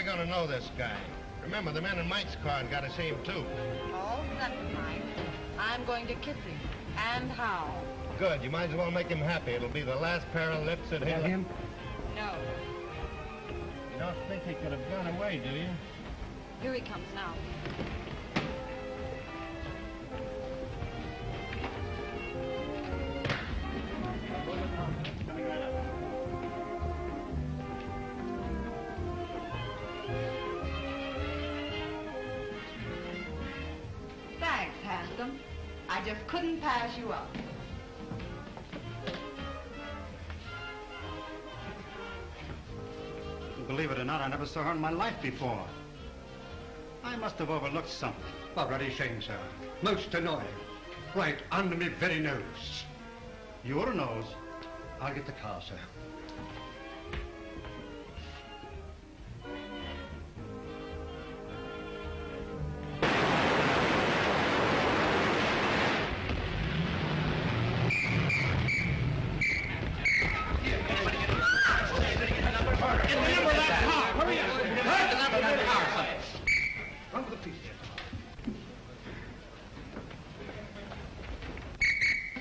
going to know this guy? Remember, the men in Mike's car got to see him, too. Oh, never mind. I'm going to kiss him. And how? Good. You might as well make him happy. It'll be the last pair of lips that he'll... him? No. You don't think he could have gone away, do you? Here he comes now. Thanks, handsome. I just couldn't pass you up. Believe it or not, I never saw her in my life before. I must have overlooked something. Already shame, sir. Most annoying. Right under me very nose. Your nose? I'll get the car, sir.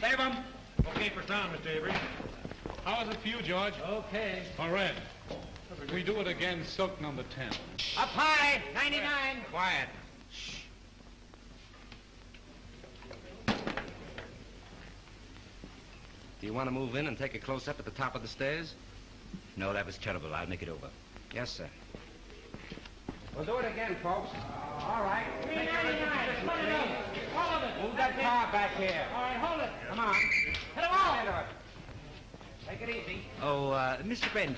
Save him. Okay for town, Mr. Avery. How is it for you, George? Okay. All right. If we do it again, silk number 10. Up high, 99. Quiet. Do you want to move in and take a close-up at the top of the stairs? No, that was terrible. I'll make it over. Yes, sir. We'll do it again, folks. All right. 399. All of it. Move that car back here. All right, hold it. Come on. Hit them all. Take it easy. Oh, Mr. Brent,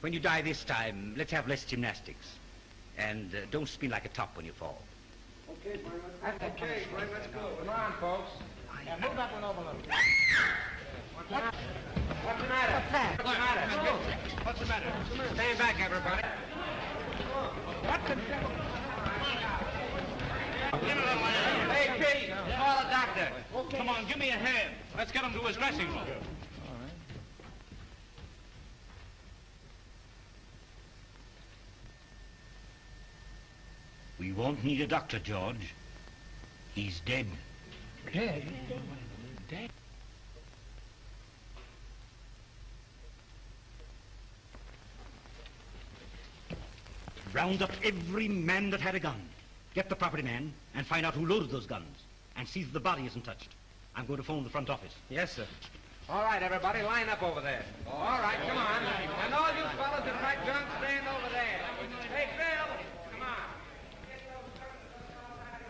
when you die this time, let's have less gymnastics. And don't spin like a top when you fall. Okay, Brian. Okay, Brian, let's go. Come on, folks. Yeah, move that one over a little. What's the matter? What's the matter? What's the matter? Stand back, everybody. What the devil? Hey, Pete, call a doctor. Okay. Come on, give me a hand. Let's get him to his dressing room. We won't need a doctor, George. He's dead. Dead? Dead? Round up every man that had a gun. Get the property man and find out who loaded those guns. And see that the body isn't touched. I'm going to phone the front office. Yes, sir. All right, everybody, line up over there. All right, come on. And all you fellas that fight guns, stand over there. Hey, Bill, come on.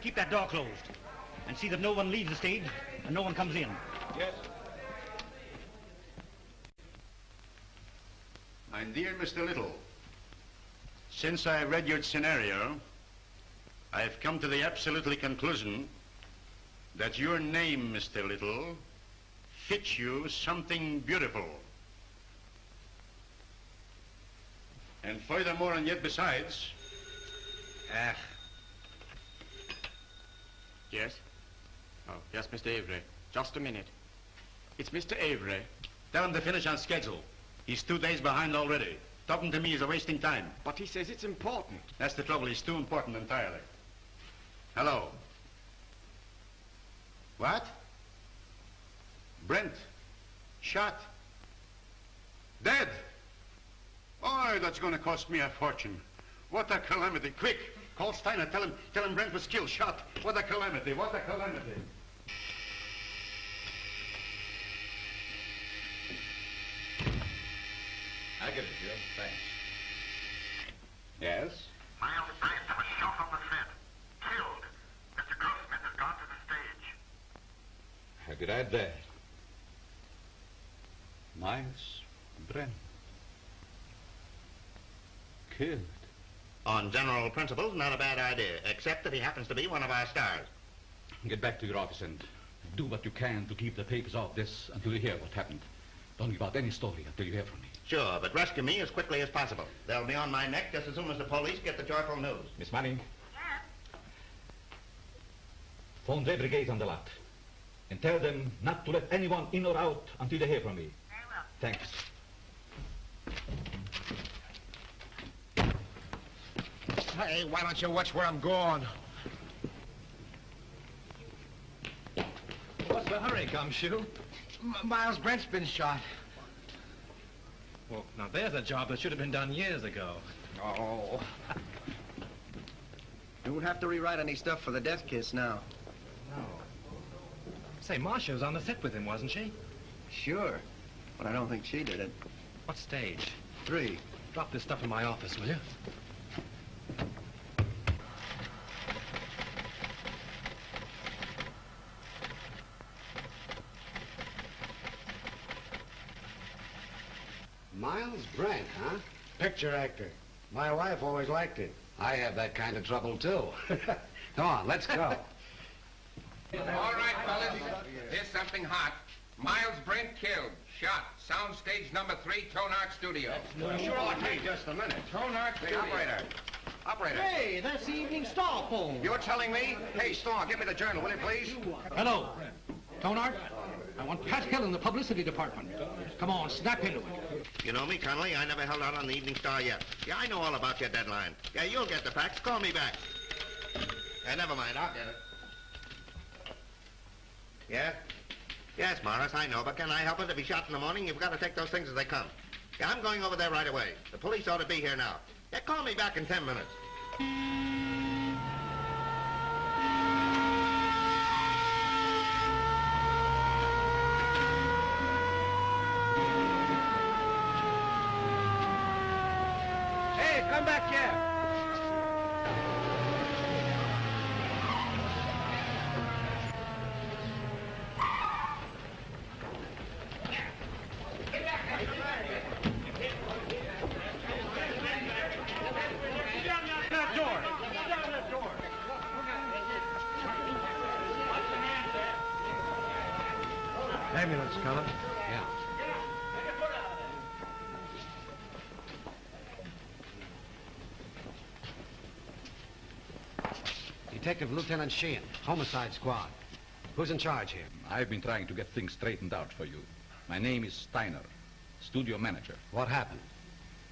Keep that door closed. And see that no one leaves the stage and no one comes in. Yes. My dear Mr. Little, since I read your scenario, I've come to the absolutely conclusion that your name, Mr. Little, fits you something beautiful. And furthermore, and yet besides... Yes? Oh, yes, Mr. Avery. Just a minute. It's Mr. Avery. Tell him to finish on schedule. He's 2 days behind already. Talking to me is a wasting time. But he says it's important. That's the trouble. He's too important entirely. Hello. What? Brent. Shot. Dead. Oh, that's going to cost me a fortune. What a calamity. Quick. Call Steiner. Tell him Brent was killed, shot. What a calamity. What a calamity. I'll give it to you. Thanks. Yes? Miles Brent was shot on the set. Killed. Mr. Grossman has gone to the stage. How could I dare? Miles Brent. Killed. On general principles, not a bad idea, except that he happens to be one of our stars. Get back to your office and do what you can to keep the papers off this until you hear what happened. Don't give out any story until you hear from me. Sure, but rescue me as quickly as possible. They'll be on my neck just as soon as the police get the joyful news. Miss Manning? Yes? Phone the brigade on the lot. And tell them not to let anyone in or out until they hear from me. Very well. Thanks. Hey, why don't you watch where I'm going? What's the hurry, Gumshoe? Miles Brent's been shot. Well, now there's a job that should have been done years ago. Oh. You won't have to rewrite any stuff for the death kiss now. No. Say, Marcia was on the set with him, wasn't she? Sure, but I don't think she did it. What stage? 3. Drop this stuff in my office, will you? Miles Brent, huh? Picture actor. My wife always liked it. I have that kind of trouble, too. Come on, let's go. All right, fellas. Here's something hot. Miles Brent killed. Shot. Soundstage number 3, Tonart Studio. Sure, hey, just a minute. Tonart Studio. Operator. Hey, that's the Evening Star phone. You're telling me? Hey, Star, give me the journal, will you, please? Hello. Tonart, I want Pat Hill in the publicity department. Come on, snap into it. You know me, Connolly. I never held out on the Evening Star yet. Yeah, I know all about your deadline. Yeah, you'll get the facts. Call me back. Yeah, never mind. I'll get it. Yeah? Yes, Morris, I know, but can I help it? If he's shot in the morning, you've got to take those things as they come. Yeah, I'm going over there right away. The police ought to be here now. Yeah, call me back in 10 minutes. Hey, come back here. Ambulance coming. Yeah. Detective Lieutenant Sheehan, Homicide Squad. Who's in charge here? I've been trying to get things straightened out for you. My name is Steiner, studio manager. What happened?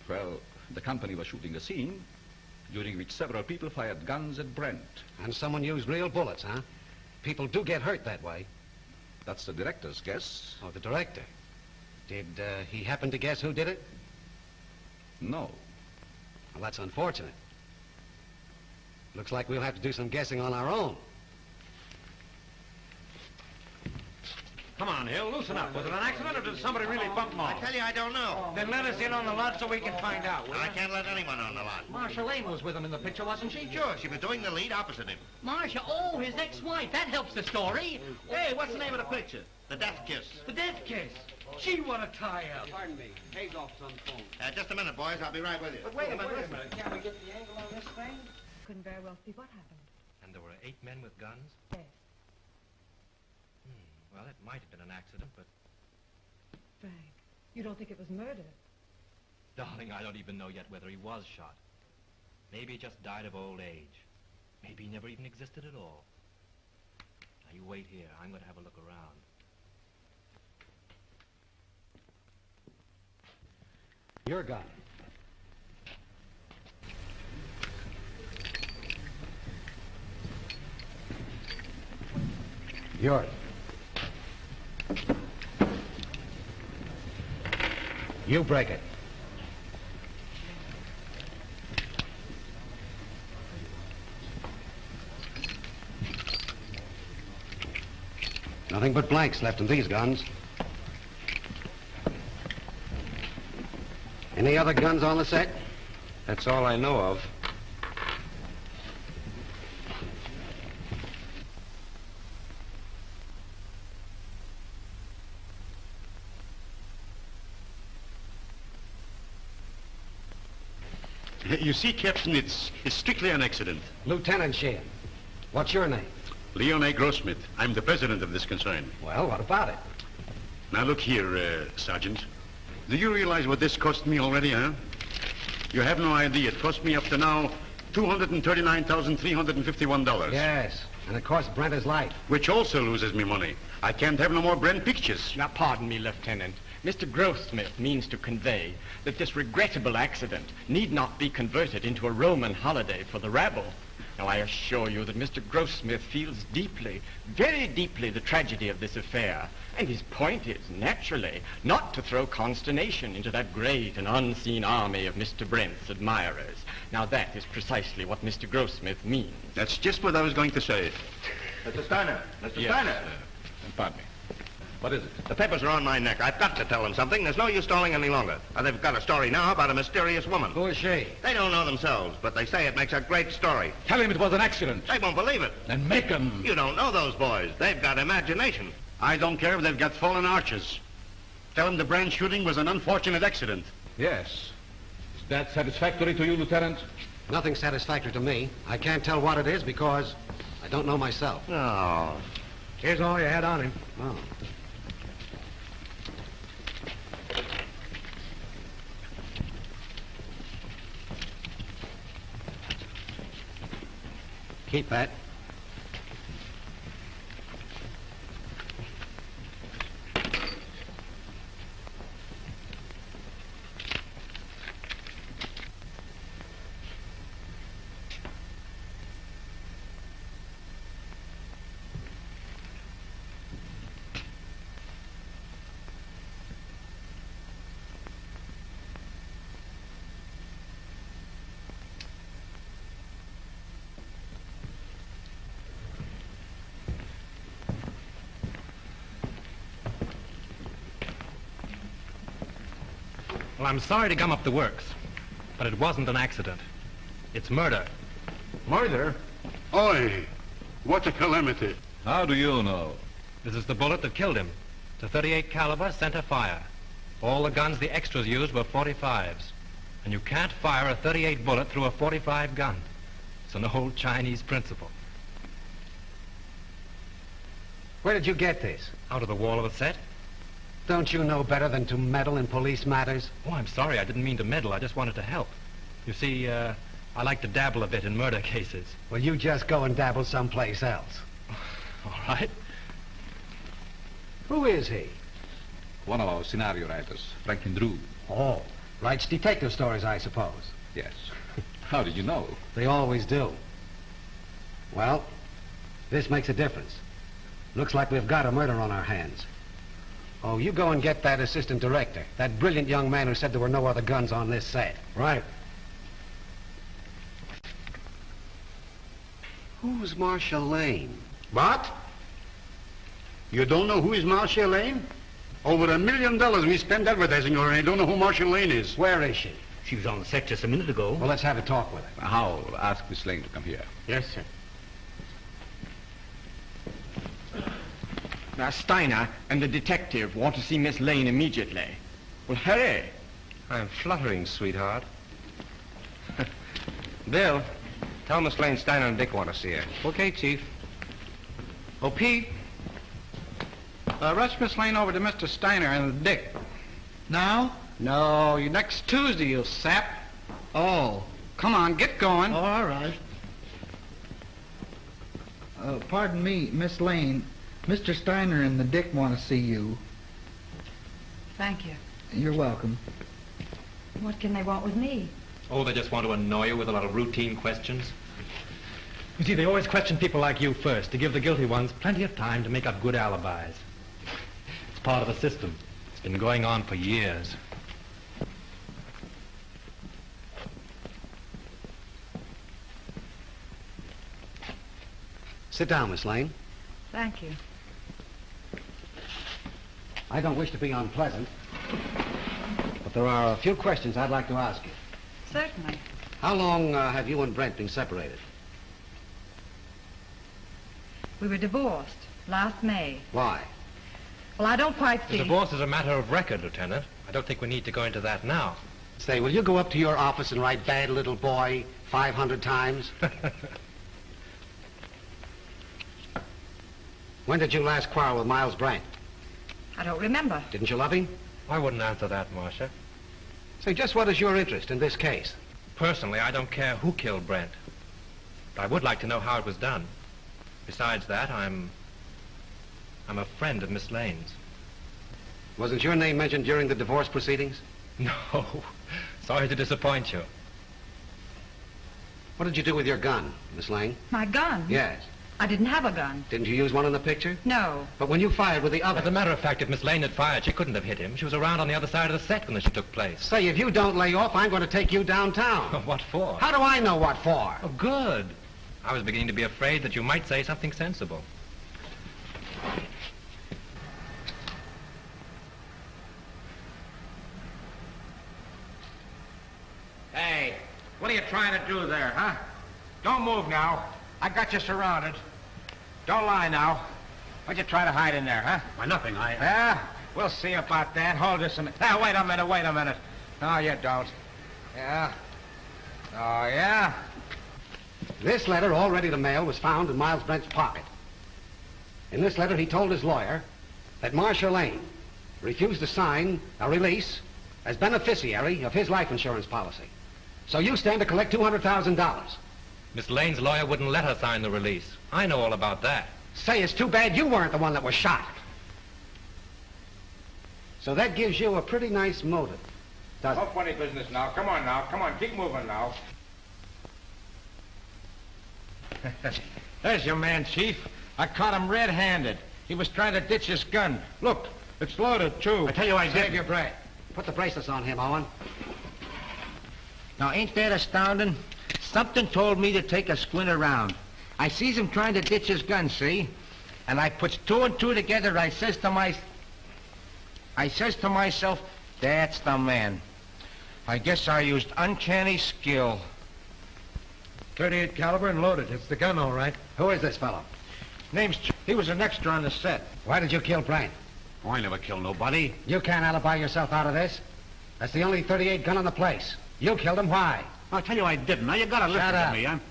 Well, the company was shooting a scene during which several people fired guns at Brent. And someone used real bullets, huh? People do get hurt that way. That's the director's guess. Oh, the director. Did he happen to guess who did it? No. Well, that's unfortunate. Looks like we'll have to do some guessing on our own. Come on, Hill, loosen up. Was it an accident or did somebody really bump him I off? tell you, I don't know. Then let us in on the lot so we can find out, will I you? can't let anyone on the lot. Marcia Lane was with him in the picture, wasn't she? Sure, she was doing the lead opposite him. Marcia, oh, his ex-wife. That helps the story. Hey, what's the name of the picture? The Death Kiss. The death kiss. Gee, what a tie-up. Pardon me. Hazel's on the phone. Just a minute, boys. I'll be right with you. But wait a minute. Can we get the angle on this thing? Couldn't very well see what happened. And there were 8 men with guns? Yes. Well, it might have been an accident, but... Frank, you don't think it was murder? Darling, I don't even know yet whether he was shot. Maybe he just died of old age. Maybe he never even existed at all. Now, you wait here. I'm going to have a look around. Your gun. Yours. You break it. Nothing but blanks left in these guns. Any other guns on the set? That's all I know of. You see, Captain, it's strictly an accident. Lieutenant Sheehan. What's your name? Leon A. Grossmith. I'm the president of this concern. Well, what about it? Now, look here, Sergeant. Do you realize what this cost me already, huh? You have no idea. It cost me up to now $239,351. Yes, and it cost Brent his life. Which also loses me money. I can't have no more Brent pictures. Now, pardon me, Lieutenant. Mr. Grossmith means to convey that this regrettable accident need not be converted into a Roman holiday for the rabble. Now, I assure you that Mr. Grossmith feels deeply, very deeply, the tragedy of this affair. And his point is, naturally, not to throw consternation into that great and unseen army of Mr. Brent's admirers. Now, that is precisely what Mr. Grossmith means. That's just what I was going to say. Mr. Steiner. Mr. Yes, Steiner. pardon me. What is it? The papers are on my neck. I've got to tell them something. There's no use stalling any longer. They've got a story now about a mysterious woman. Who is she? They don't know themselves, but they say it makes a great story. Tell him it was an accident. They won't believe it. Then make him. You don't know those boys. They've got imagination. I don't care if they've got fallen arches. Tell them the Brand shooting was an unfortunate accident. Yes. Is that satisfactory to you, Lieutenant? Nothing satisfactory to me. I can't tell what it is because I don't know myself. Oh. Here's all you had on him. Oh. Keep that. Well, I'm sorry to gum up the works, but it wasn't an accident. It's murder. Murder? Oi, what a calamity. How do you know? This is the bullet that killed him. It's a 38 caliber center fire. All the guns the extras used were 45s. And you can't fire a 38 bullet through a 45 gun. It's an old Chinese principle. Where did you get this? Out of the wall of a set. Don't you know better than to meddle in police matters? Oh, I'm sorry. I didn't mean to meddle. I just wanted to help. You see, I like to dabble a bit in murder cases. Well, you just go and dabble someplace else. All right. Who is he? One of our scenario writers, Franklin Drew. Oh, writes detective stories, I suppose. Yes. How did you know? They always do. Well, this makes a difference. Looks like we've got a murder on our hands. Oh, you go and get that assistant director, that brilliant young man who said there were no other guns on this set. Right. Who's Marcia Lane? What? You don't know who is Marcia Lane? Over $1 million we spent advertising her, and you don't know who Marcia Lane is. Where is she? She was on the set just a minute ago. Well, let's have a talk with her. I'll ask Miss Lane to come here. Yes, sir. Now, Steiner and the detective want to see Miss Lane immediately. Well, hurry. I'm fluttering, sweetheart. Bill, tell Miss Lane Steiner and Dick want to see her. Okay, Chief. Oh, Pete. Rush Miss Lane over to Mr. Steiner and Dick. Now? No, next Tuesday, you sap. Oh. Come on, get going. Oh, all right. Pardon me, Miss Lane. Mr. Steiner and the Dick want to see you. Thank you. You're welcome. What can they want with me? Oh, they just want to annoy you with a lot of routine questions. You see, they always question people like you first to give the guilty ones plenty of time to make up good alibis. It's part of the system. It's been going on for years. Sit down, Miss Lane. Thank you. I don't wish to be unpleasant, but there are a few questions I'd like to ask you. Certainly. How long have you and Brent been separated? We were divorced last May. Why? Well, I don't quite The see... divorce is a matter of record, Lieutenant. I don't think we need to go into that now. Say, will you go up to your office and write bad little boy 500 times? When did you last quarrel with Miles Brent? I don't remember. Didn't you love him? I wouldn't answer that, Marcia. Say, just what is your interest in this case? Personally, I don't care who killed Brent. But I would like to know how it was done. Besides that, I'm a friend of Miss Lane's. Wasn't your name mentioned during the divorce proceedings? No. Sorry to disappoint you. What did you do with your gun, Miss Lane? My gun? Yes. I didn't have a gun. Didn't you use one in the picture? No. But when you fired with the other... As a matter of fact, if Miss Lane had fired, she couldn't have hit him. She was around on the other side of the set when the shooting took place. Say, if you don't lay off, I'm going to take you downtown. What for? How do I know what for? Oh, good. I was beginning to be afraid that you might say something sensible. Hey, what are you trying to do there, huh? Don't move now. I got you surrounded. Don't lie now. What'd you try to hide in there, huh? Why, nothing. Yeah? We'll see about that. Hold this a minute. Now, wait a minute. No, you don't. Yeah? Oh, yeah? This letter, all ready to mail, was found in Miles Brent's pocket. In this letter, he told his lawyer that Marcia Lane refused to sign a release as beneficiary of his life insurance policy. So you stand to collect $200,000. Miss Lane's lawyer wouldn't let her sign the release. I know all about that. Say, it's too bad you weren't the one that was shot. So that gives you a pretty nice motive, doesn't No funny business now. Come on, keep moving now. There's your man, Chief. I caught him red-handed. He was trying to ditch his gun. Look, it's loaded, too. I tell you I did. Save your breath. Put the bracelets on him, Owen. Now, ain't that astounding? Something told me to take a squint around. I sees him trying to ditch his gun, see? And I puts two and two together. I says to myself, that's the man. I guess I used uncanny skill. 38 caliber and loaded. It's the gun, all right. Who is this fellow? Name's he was an extra on the set. Why did you kill Brent? Oh, I never killed nobody. You can't alibi yourself out of this. That's the only 38 gun in the place. You killed him. Why? I'll tell you I didn't. Now, you gotta listen Shut to up. me.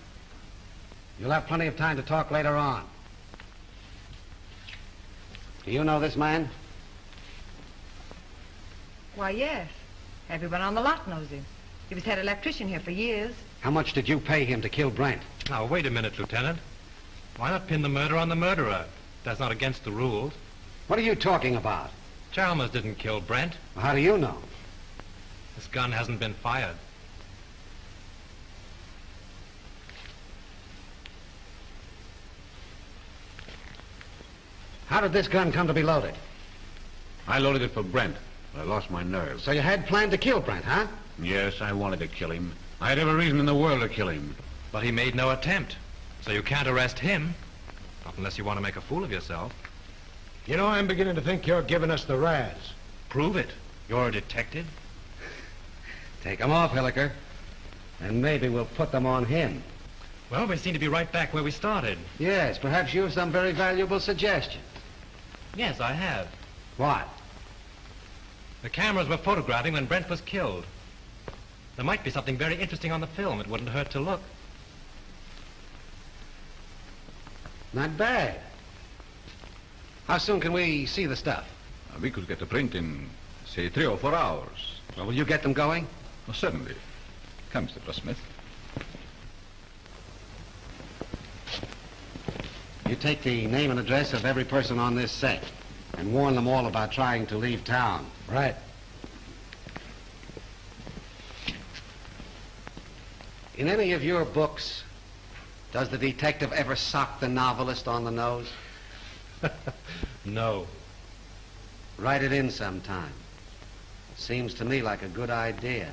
You'll have plenty of time to talk later on. Do you know this man? Why, yes. Everyone on the lot knows him. He was head electrician here for years. How much did you pay him to kill Brent? Now, wait a minute, Lieutenant. Why not pin the murder on the murderer? That's not against the rules. What are you talking about? Chalmers didn't kill Brent. Well, how do you know? This gun hasn't been fired. How did this gun come to be loaded? I loaded it for Brent. I lost my nerve. So you had planned to kill Brent, huh? Yes, I wanted to kill him. I had every reason in the world to kill him. But he made no attempt. So you can't arrest him. Not unless you want to make a fool of yourself. You know, I'm beginning to think you're giving us the razz. Prove it. You're a detective. Take them off, Hilliker. And maybe we'll put them on him. Well, we seem to be right back where we started. Yes, perhaps you have some very valuable suggestions. Yes, I have. What? The cameras were photographing when Brent was killed. There might be something very interesting on the film. It wouldn't hurt to look. Not bad. How soon can we see the stuff? We could get the print in, say, 3 or 4 hours. Well, will you get them going? Oh, certainly. Come, Mr. Grossmith. You take the name and address of every person on this set and warn them all about trying to leave town. Right. In any of your books, does the detective ever sock the novelist on the nose? No. Write it in sometime. Seems to me like a good idea.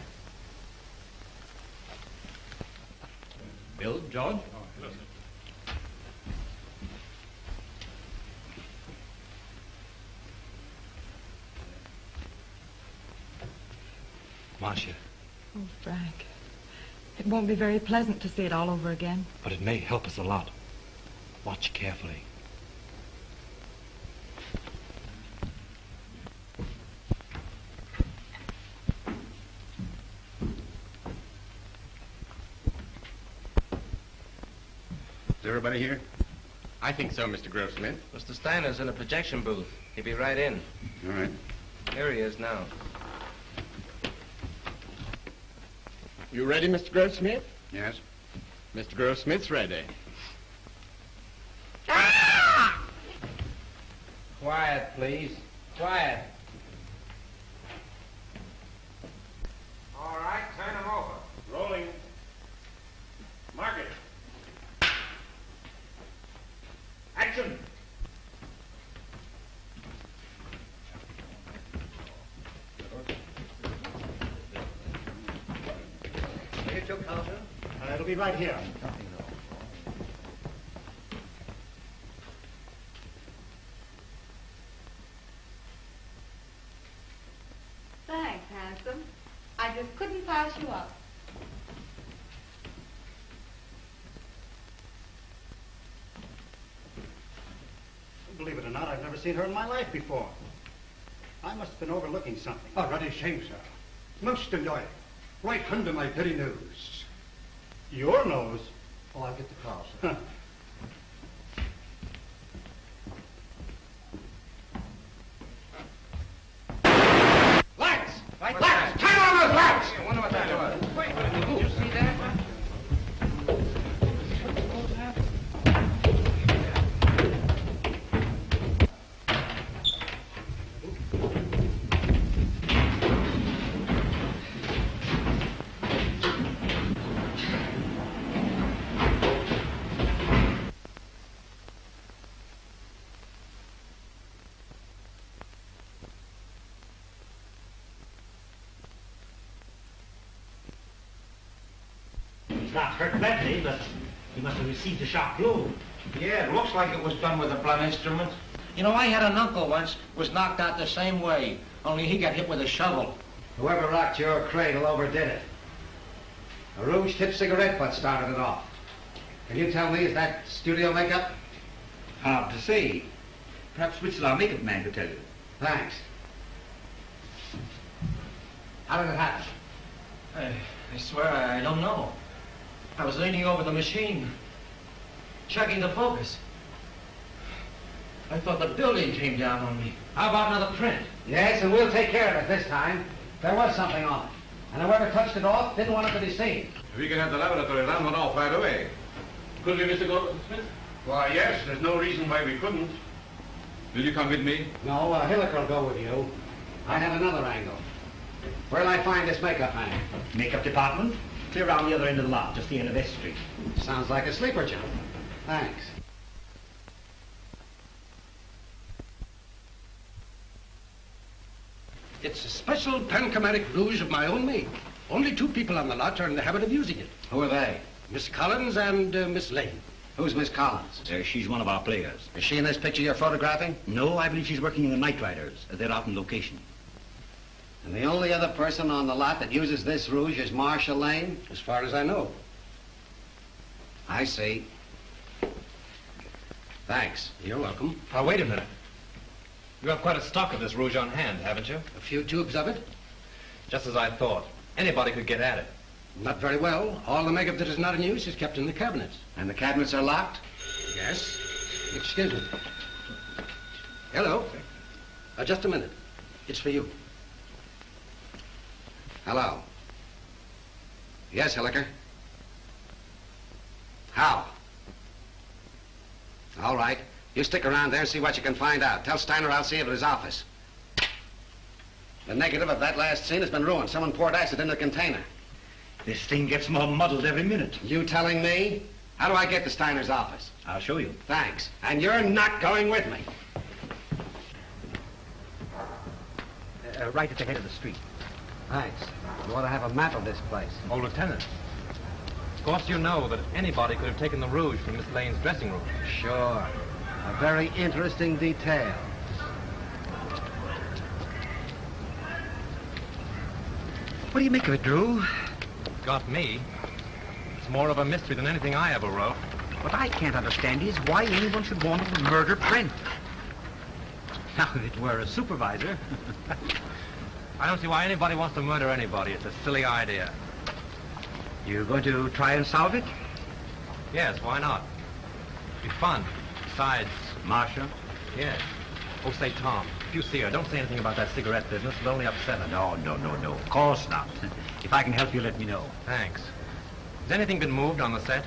Bill, George? Marcia, Oh, Frank. It won't be very pleasant to see it all over again. but it may help us a lot. Watch carefully. Is everybody here? I think so, Mr. Grossmith. Mr. Steiner's in a projection booth. He'll be right in. All right. Here he is now. You ready, Mr. Grossmith? Yes. Mr. Grossmith's ready. Quiet, please. Quiet. Action! Here, Joe Carter. It'll be right here. Thanks, handsome. I just couldn't pass you up. Believe it or not, I've never seen her in my life before. I must have been overlooking something. Oh, ready shame, sir. Most annoying. Right under my very nose. Your nose? Oh, I'll get the car, sir. Lights! Lights! Lights! Turn on those lights! I wonder what that was. Wait, did you see that? He's not hurt badly, but he must have received a sharp blow. Yeah, it looks like it was done with a blunt instrument. You know, I had an uncle once was knocked out the same way, only he got hit with a shovel. Whoever rocked your cradle overdid it. A rouge-tipped cigarette butt started it off. Can you tell me, is that studio makeup? Hard to say. Perhaps Richard, our makeup man, could tell you. Thanks. How did it happen? I swear I don't know. I was leaning over the machine, checking the focus. I thought the building came down on me. How about another print? Yes, and we'll take care of it this time. There was something on it. And whoever touched it off didn't want it to be seen. We can have the laboratory run one off right away. Could we, Mr. Goldsmith? Why, yes, there's no reason why we couldn't. Will you come with me? No, Hilliker will go with you. I have another angle. Where'll I find this makeup man? Makeup department? Clear around the other end of the lot, just the end of S Street. Sounds like a sleeper job. Thanks. It's a special panchromatic rouge of my own make. Only 2 people on the lot are in the habit of using it. Who are they? Miss Collins and Miss Lane. Who's Miss Collins? She's one of our players. Is she in this picture you're photographing? No, I believe she's working in the Night Riders. They're out on location. And the only other person on the lot that uses this rouge is Marcia Lane? As far as I know. I see. Thanks. You're welcome. Now, wait a minute. You have quite a stock of this rouge on hand, haven't you? A few tubes of it? Just as I thought. Anybody could get at it. Not very well. All the makeup that is not in use is kept in the cabinets. And the cabinets are locked? Yes. Excuse me. Hello. Just a minute. It's for you. Hello. Yes, Hilliker. How? All right. You stick around there and see what you can find out. Tell Steiner I'll see him at his office. The negative of that last scene has been ruined. Someone poured acid in the container. This thing gets more muddled every minute. You telling me? How do I get to Steiner's office? I'll show you. Thanks. And you're not going with me. Right at the head of the street. Thanks. You ought to have a map of this place. Oh, Lieutenant. Of course you know that anybody could have taken the rouge from Miss Lane's dressing room. Sure. A very interesting detail. What do you make of it, Drew? Got me. It's more of a mystery than anything I ever wrote. What I can't understand is why anyone should want to murder Brent. Now, if it were a supervisor... I don't see why anybody wants to murder anybody. It's a silly idea. You going to try and solve it? Yes, why not? It'd be fun. Besides... Marcia? Yes. Oh, say, Tom, if you see her, don't say anything about that cigarette business. It'll only upset her. No. Of course not. If I can help you, let me know. Thanks. Has anything been moved on the set?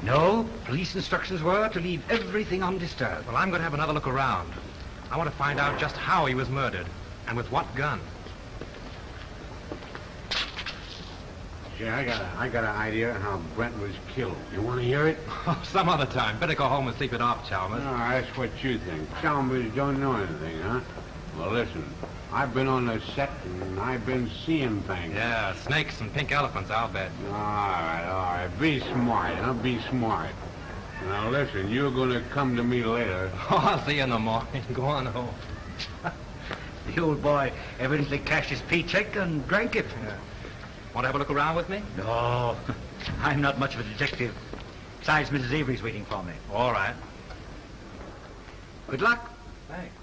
No. Police instructions were to leave everything undisturbed. Well, I'm going to have another look around. I want to find out just how he was murdered and with what gun. Yeah, I got an idea how Brent was killed. You want to hear it? Oh, some other time. Better go home and sleep it off, Chalmers. No, that's what you think. Chalmers don't know anything, huh? Well, listen. I've been on the set and I've been seeing things. Yeah, snakes and pink elephants, I'll bet. All right. Be smart, huh? Be smart. Now, listen, you're going to come to me later. Oh, I'll see you in the morning. Go on home. The old boy evidently cashed his paycheck and drank it. Yeah. Want to have a look around with me? No, I'm not much of a detective. Besides, Mrs. Avery's waiting for me. All right. Good luck. Thanks.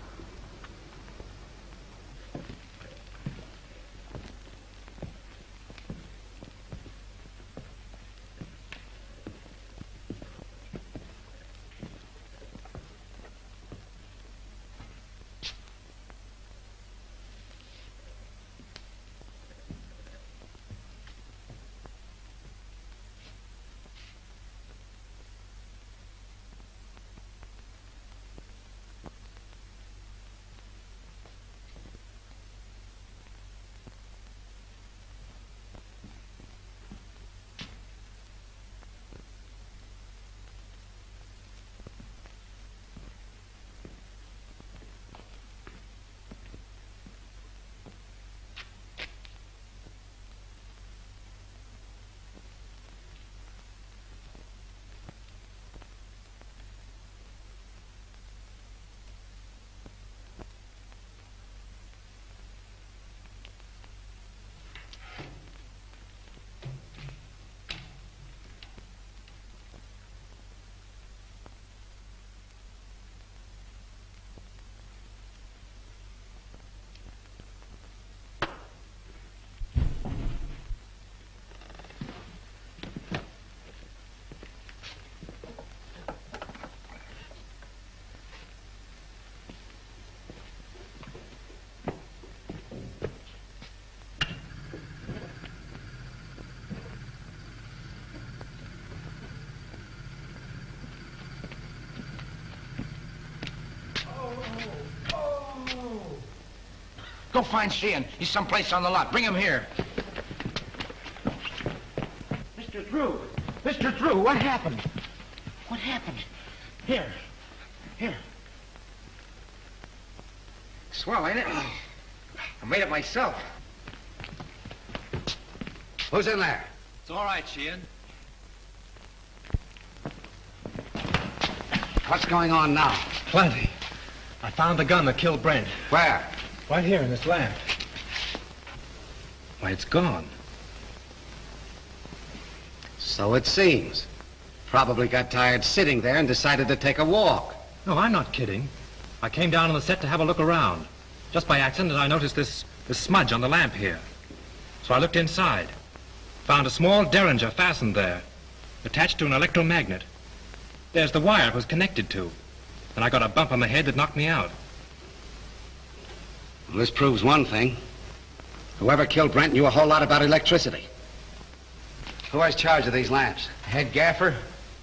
Go find Sheehan. He's someplace on the lot. Bring him here. Mr. Drew! Mr. Drew, what happened? What happened? Here. Swell, ain't it? I made it myself. Who's in there? It's all right, Sheehan. What's going on now? Plenty. I found the gun that killed Brent. Where? Right here in this lamp. Why, it's gone. So it seems. Probably got tired sitting there and decided to take a walk. No, I'm not kidding. I came down on the set to have a look around. Just by accident, I noticed this smudge on the lamp here. So I looked inside. Found a small derringer fastened there, attached to an electromagnet. There's the wire it was connected to. And I got a bump on the head that knocked me out. Well, this proves one thing. Whoever killed Brent knew a whole lot about electricity. Who has charge of these lamps? Head gaffer,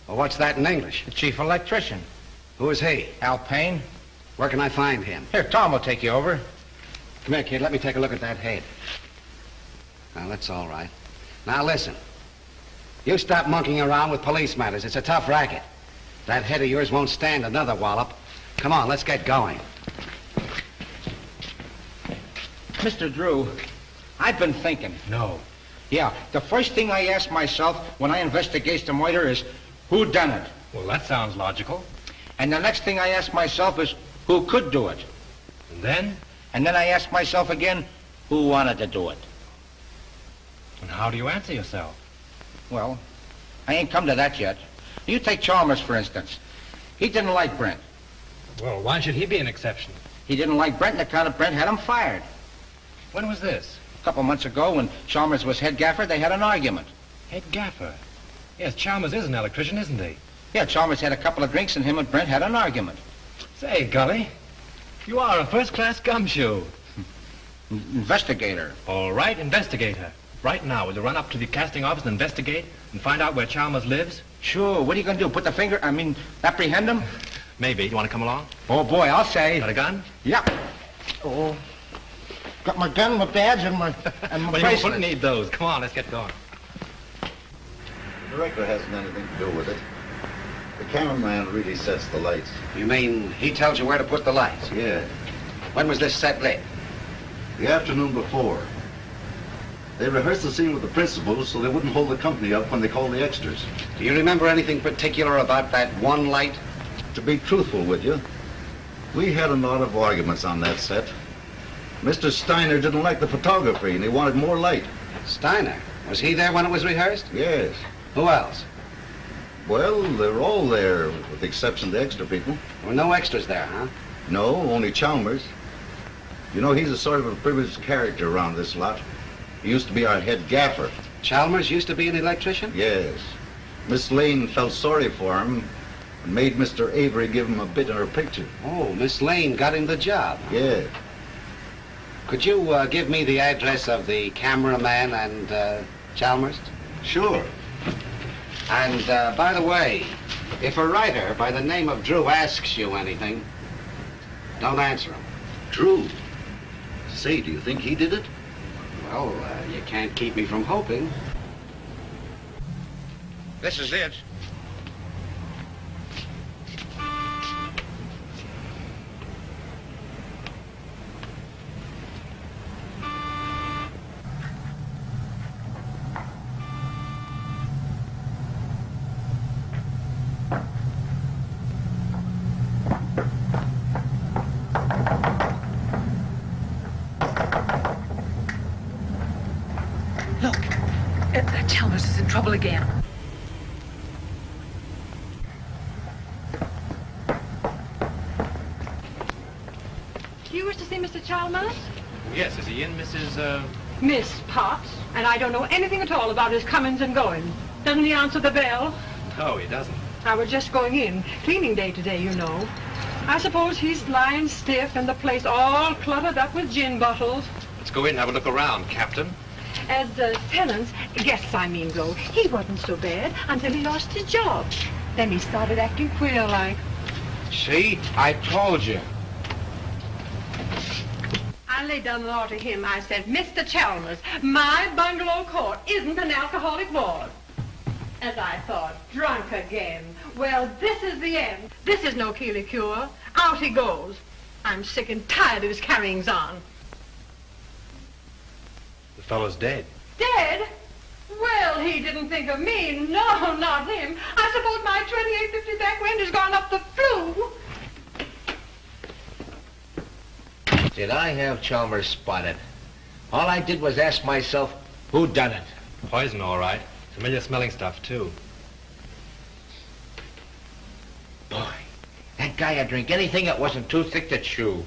Well, what's that in English? the chief electrician. Who is he? Al Payne. Where can I find him? Here, Tom will take you over. Come here, kid. Let me take a look at that head. Now, that's all right. Now, listen. You stop monkeying around with police matters. It's a tough racket. That head of yours won't stand another wallop. Come on, let's get going. Mr. Drew, I've been thinking. No. Yeah, the first thing I ask myself when I investigate the murder is, who done it? Well, that sounds logical. And the next thing I ask myself is, who could do it? And then? And then I ask myself again, who wanted to do it? And how do you answer yourself? Well, I ain't come to that yet. You take Chalmers, for instance. He didn't like Brent. Well, why should he be an exception? He didn't like Brent, and the account of Brent had him fired. When was this? A couple months ago, when Chalmers was head gaffer, they had an argument. Head gaffer? Yes, Chalmers is an electrician, isn't he? Yeah, Chalmers had a couple of drinks, and him and Brent had an argument. Say, Gully, you are a first-class gumshoe. Investigator. All right, investigator. Right now, will you run up to the casting office and investigate and find out where Chalmers lives? Sure. What are you going to do? Put the finger, apprehend him? Maybe. You want to come along? Oh, boy, I'll say. Got a gun? Yeah. Oh. Got my gun, my badge, and my well, bracelet. you won't need those. Come on, let's get going. The director hasn't anything to do with it. The cameraman really sets the lights. You mean he tells you where to put the lights? Yeah. When was this set lit? The afternoon before. They rehearsed the scene with the principals so they wouldn't hold the company up when they called the extras. Do you remember anything particular about that one light? To be truthful with you, we had a lot of arguments on that set. Mr. Steiner didn't like the photography and he wanted more light. Steiner? Was he there when it was rehearsed? Yes. Who else? Well, they were all there, with the exception of the extra people. There were no extras there, huh? No, only Chalmers. You know, he's a sort of a privileged character around this lot. He used to be our head gaffer. Chalmers used to be an electrician? Yes. Miss Lane felt sorry for him and made Mr. Avery give him a bit in her picture. Oh, Miss Lane got him the job. Yeah. Could you give me the address of the cameraman and Chalmers? Sure. And by the way, if a writer by the name of Drew asks you anything, don't answer him. Drew? Say, do you think he did it? Well, you can't keep me from hoping. This is it. Look, Chalmers is in trouble again. Do you wish to see Mr. Chalmers? Yes, is he in, Mrs. Miss Potts. And I don't know anything at all about his comings and goings. Doesn't he answer the bell? No, he doesn't. I was just going in. Cleaning day today, you know. I suppose he's lying stiff and the place all cluttered up with gin bottles. Let's go in and have a look around, Captain. As tenants, guests I mean though, he wasn't so bad until he lost his job. Then he started acting queer like. See? I told you. I laid down the law to him. I said, Mr. Chalmers, my bungalow court isn't an alcoholic ward. As I thought, drunk again. Well, this is the end. This is no Keeley cure. Out he goes. I'm sick and tired of his carryings on. The fellow's dead. Dead? Well, he didn't think of me. No, not him. I suppose my 2850 back wind has gone up the flue. Did I have Chalmers spotted? All I did was ask myself, who done it? Poison, all right. Familiar smelling stuff, too. Boy, that guy would drink anything that wasn't too thick to chew.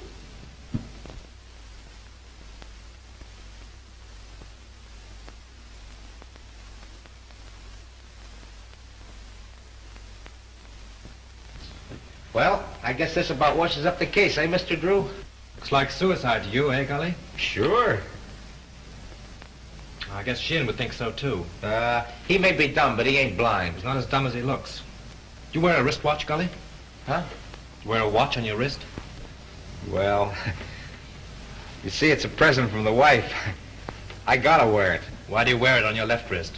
Well, I guess this about washes up the case, eh, Mr. Drew? Looks like suicide to you, eh, Gully? Sure. I guess Sheehan would think so, too. He may be dumb, but he ain't blind. He's not as dumb as he looks. You wear a wristwatch, Gully? Huh? You wear a watch on your wrist? Well, you see, it's a present from the wife. I gotta wear it. Why do you wear it on your left wrist?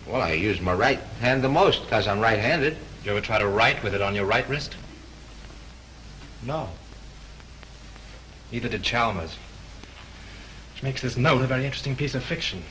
Well, I use my right hand the most, because I'm right-handed. You ever try to write with it on your right wrist? No. Neither did Chalmers. Which makes this note a very interesting piece of fiction.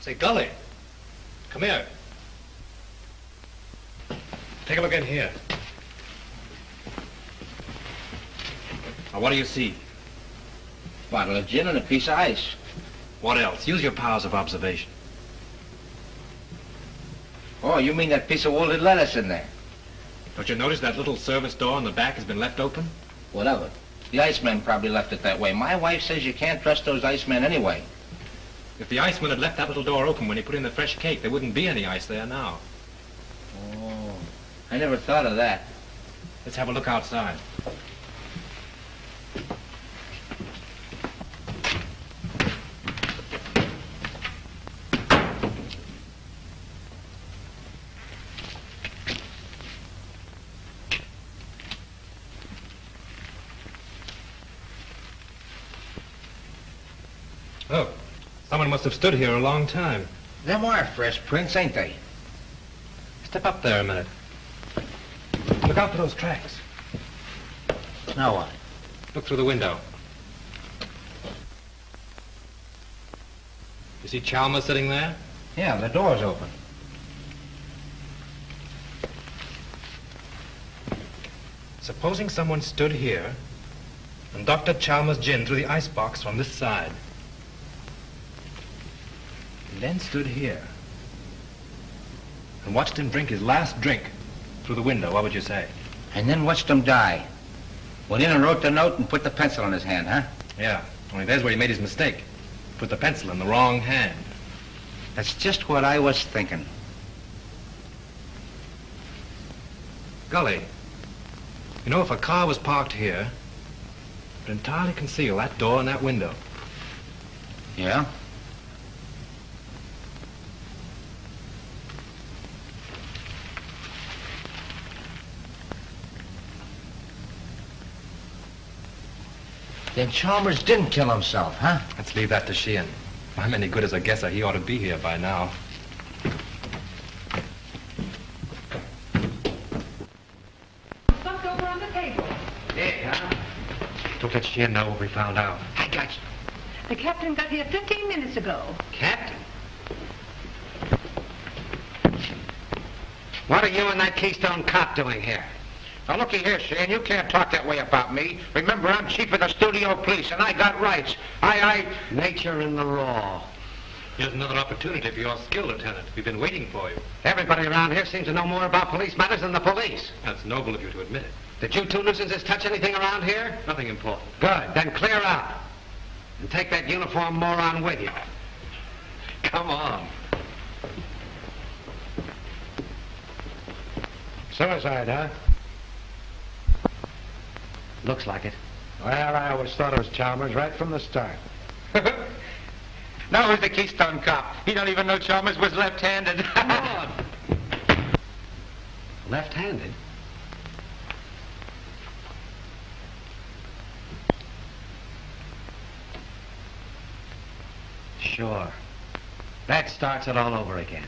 Say, Gully, come here. Take a look in here. Now, what do you see? Bottle of gin and a piece of ice. What else? Use your powers of observation. Oh, you mean that piece of wilted lettuce in there? Don't you notice that little service door in the back has been left open? What of it? The iceman probably left it that way. My wife says you can't trust those icemen anyway. If the iceman had left that little door open when he put in the fresh cake, there wouldn't be any ice there now. Oh, I never thought of that. Let's have a look outside. Oh, someone must have stood here a long time. Them are fresh prints, ain't they? Step up there a minute. Look out for those tracks. Now what? Look through the window. You see Chalmers sitting there? Yeah, the door's open. Supposing someone stood here and Dr. Chalmers' gin through the icebox from this side. And then stood here and watched him drink his last drink through the window, what would you say? And then watched him die. Went in and wrote the note and put the pencil in his hand, huh? Yeah, only there's where he made his mistake. Put the pencil in the wrong hand. That's just what I was thinking. Gully, you know, if a car was parked here, it would entirely conceal that door and that window. Yeah? Then Chalmers didn't kill himself, huh? Let's leave that to Sheehan. If I'm any good as a guesser, he ought to be here by now. Stuffed over on the table. Yeah, huh? Don't let Sheehan know what we found out. I got you. The captain got here 15 minutes ago. Captain? What are you and that Keystone cop doing here? Now, looky here, Shane, you can't talk that way about me. Remember, I'm chief of the studio police, and I got rights. Nature and the law. Here's another opportunity for your skill, Lieutenant. We've been waiting for you. Everybody around here seems to know more about police matters than the police. That's noble of you to admit it. Did you two nuisances touch anything around here? Nothing important. Good. Then clear out. And take that uniformed moron with you. Come on. Suicide, huh? Looks like it. Well, I always thought it was Chalmers right from the start. Now who's the Keystone cop? He don't even know Chalmers was left-handed. Come on. Left-handed? Sure. That starts it all over again.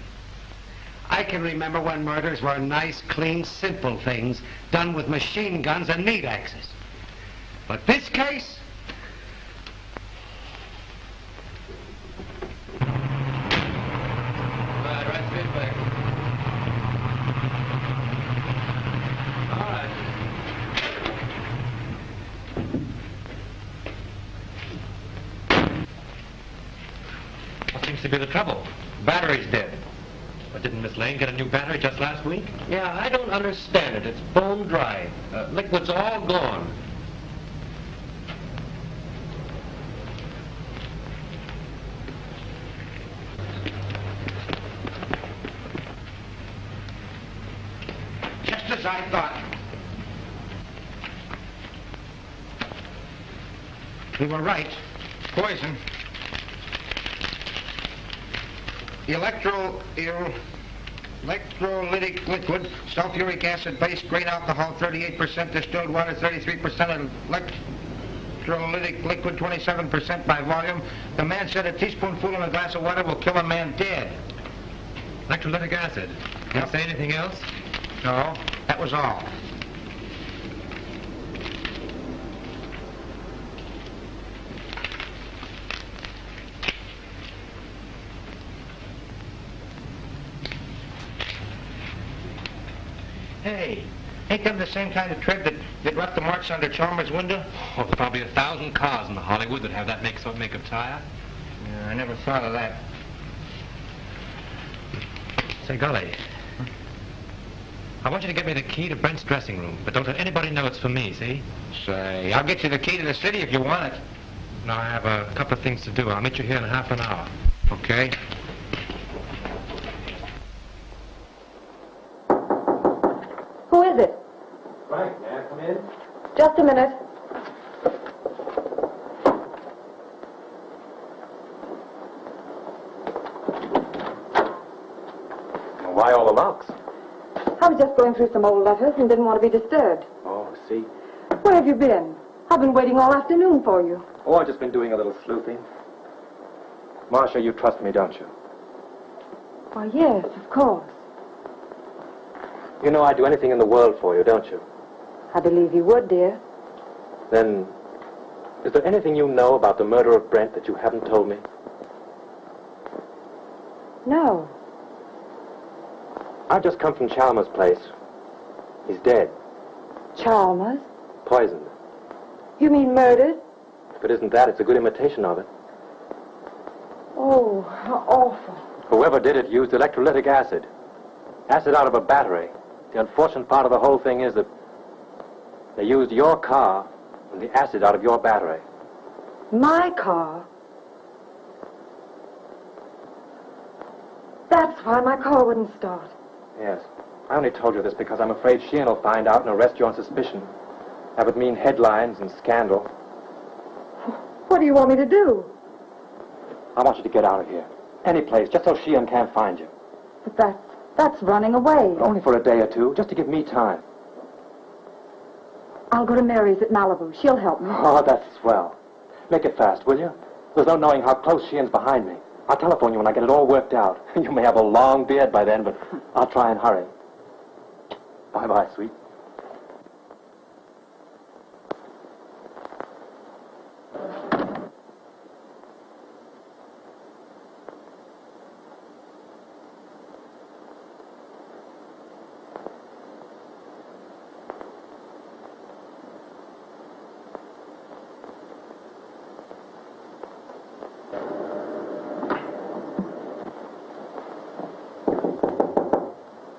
I can remember when murders were nice, clean, simple things done with machine guns and meat axes. But this case? Right fit back. All right. What seems to be the trouble? Battery's dead. But didn't Miss Lane get a new battery just last week? Yeah, I don't understand it. It's bone dry. Liquid's all gone. Just as I thought. We were right. Poison. Electrolytic liquid, sulfuric acid base, grain alcohol, 38%, distilled water, 33%, electrolytic liquid, 27% by volume. The man said a teaspoonful in a glass of water will kill a man dead. Electrolytic acid. Did he say anything else? No, that was all. Ain't them the same kind of tread that left the marks under Chalmers' window? Oh, there's probably 1,000 cars in Hollywood that have that make-up tire. Yeah, I never thought of that. Say, Gully, I want you to get me the key to Brent's dressing room, but don't let anybody know it's for me, see? Say, I'll get you the key to the city if you want it. No, I have a couple of things to do. I'll meet you here in half an hour. Okay. Who is it? Frank, may I come in? Just a minute. Why all the locks? I was just going through some old letters and didn't want to be disturbed. Oh, see? Where have you been? I've been waiting all afternoon for you. Oh, I've just been doing a little sleuthing. Marcia, you trust me, don't you? Why, yes, of course. You know I'd do anything in the world for you, don't you? I believe you would, dear. Then, is there anything you know about the murder of Brent that you haven't told me? No. I've just come from Chalmers' place. He's dead. Chalmers? Poisoned. You mean murdered? If it isn't that, it's a good imitation of it. Oh, how awful. Whoever did it used electrolytic acid. Acid out of a battery. The unfortunate part of the whole thing is that they used your car and the acid out of your battery. My car? That's why my car wouldn't start. Yes. I only told you this because I'm afraid Sheehan will find out and arrest you on suspicion. That would mean headlines and scandal. What do you want me to do? I want you to get out of here. Any place, just so Sheehan can't find you. But that's running away. But only for a day or two, just to give me time. I'll go to Mary's at Malibu. She'll help me. Oh, that's swell. Make it fast, will you? There's no knowing how close Sheehan's behind me. I'll telephone you when I get it all worked out. You may have a long beard by then, but I'll try and hurry. Bye-bye, sweet.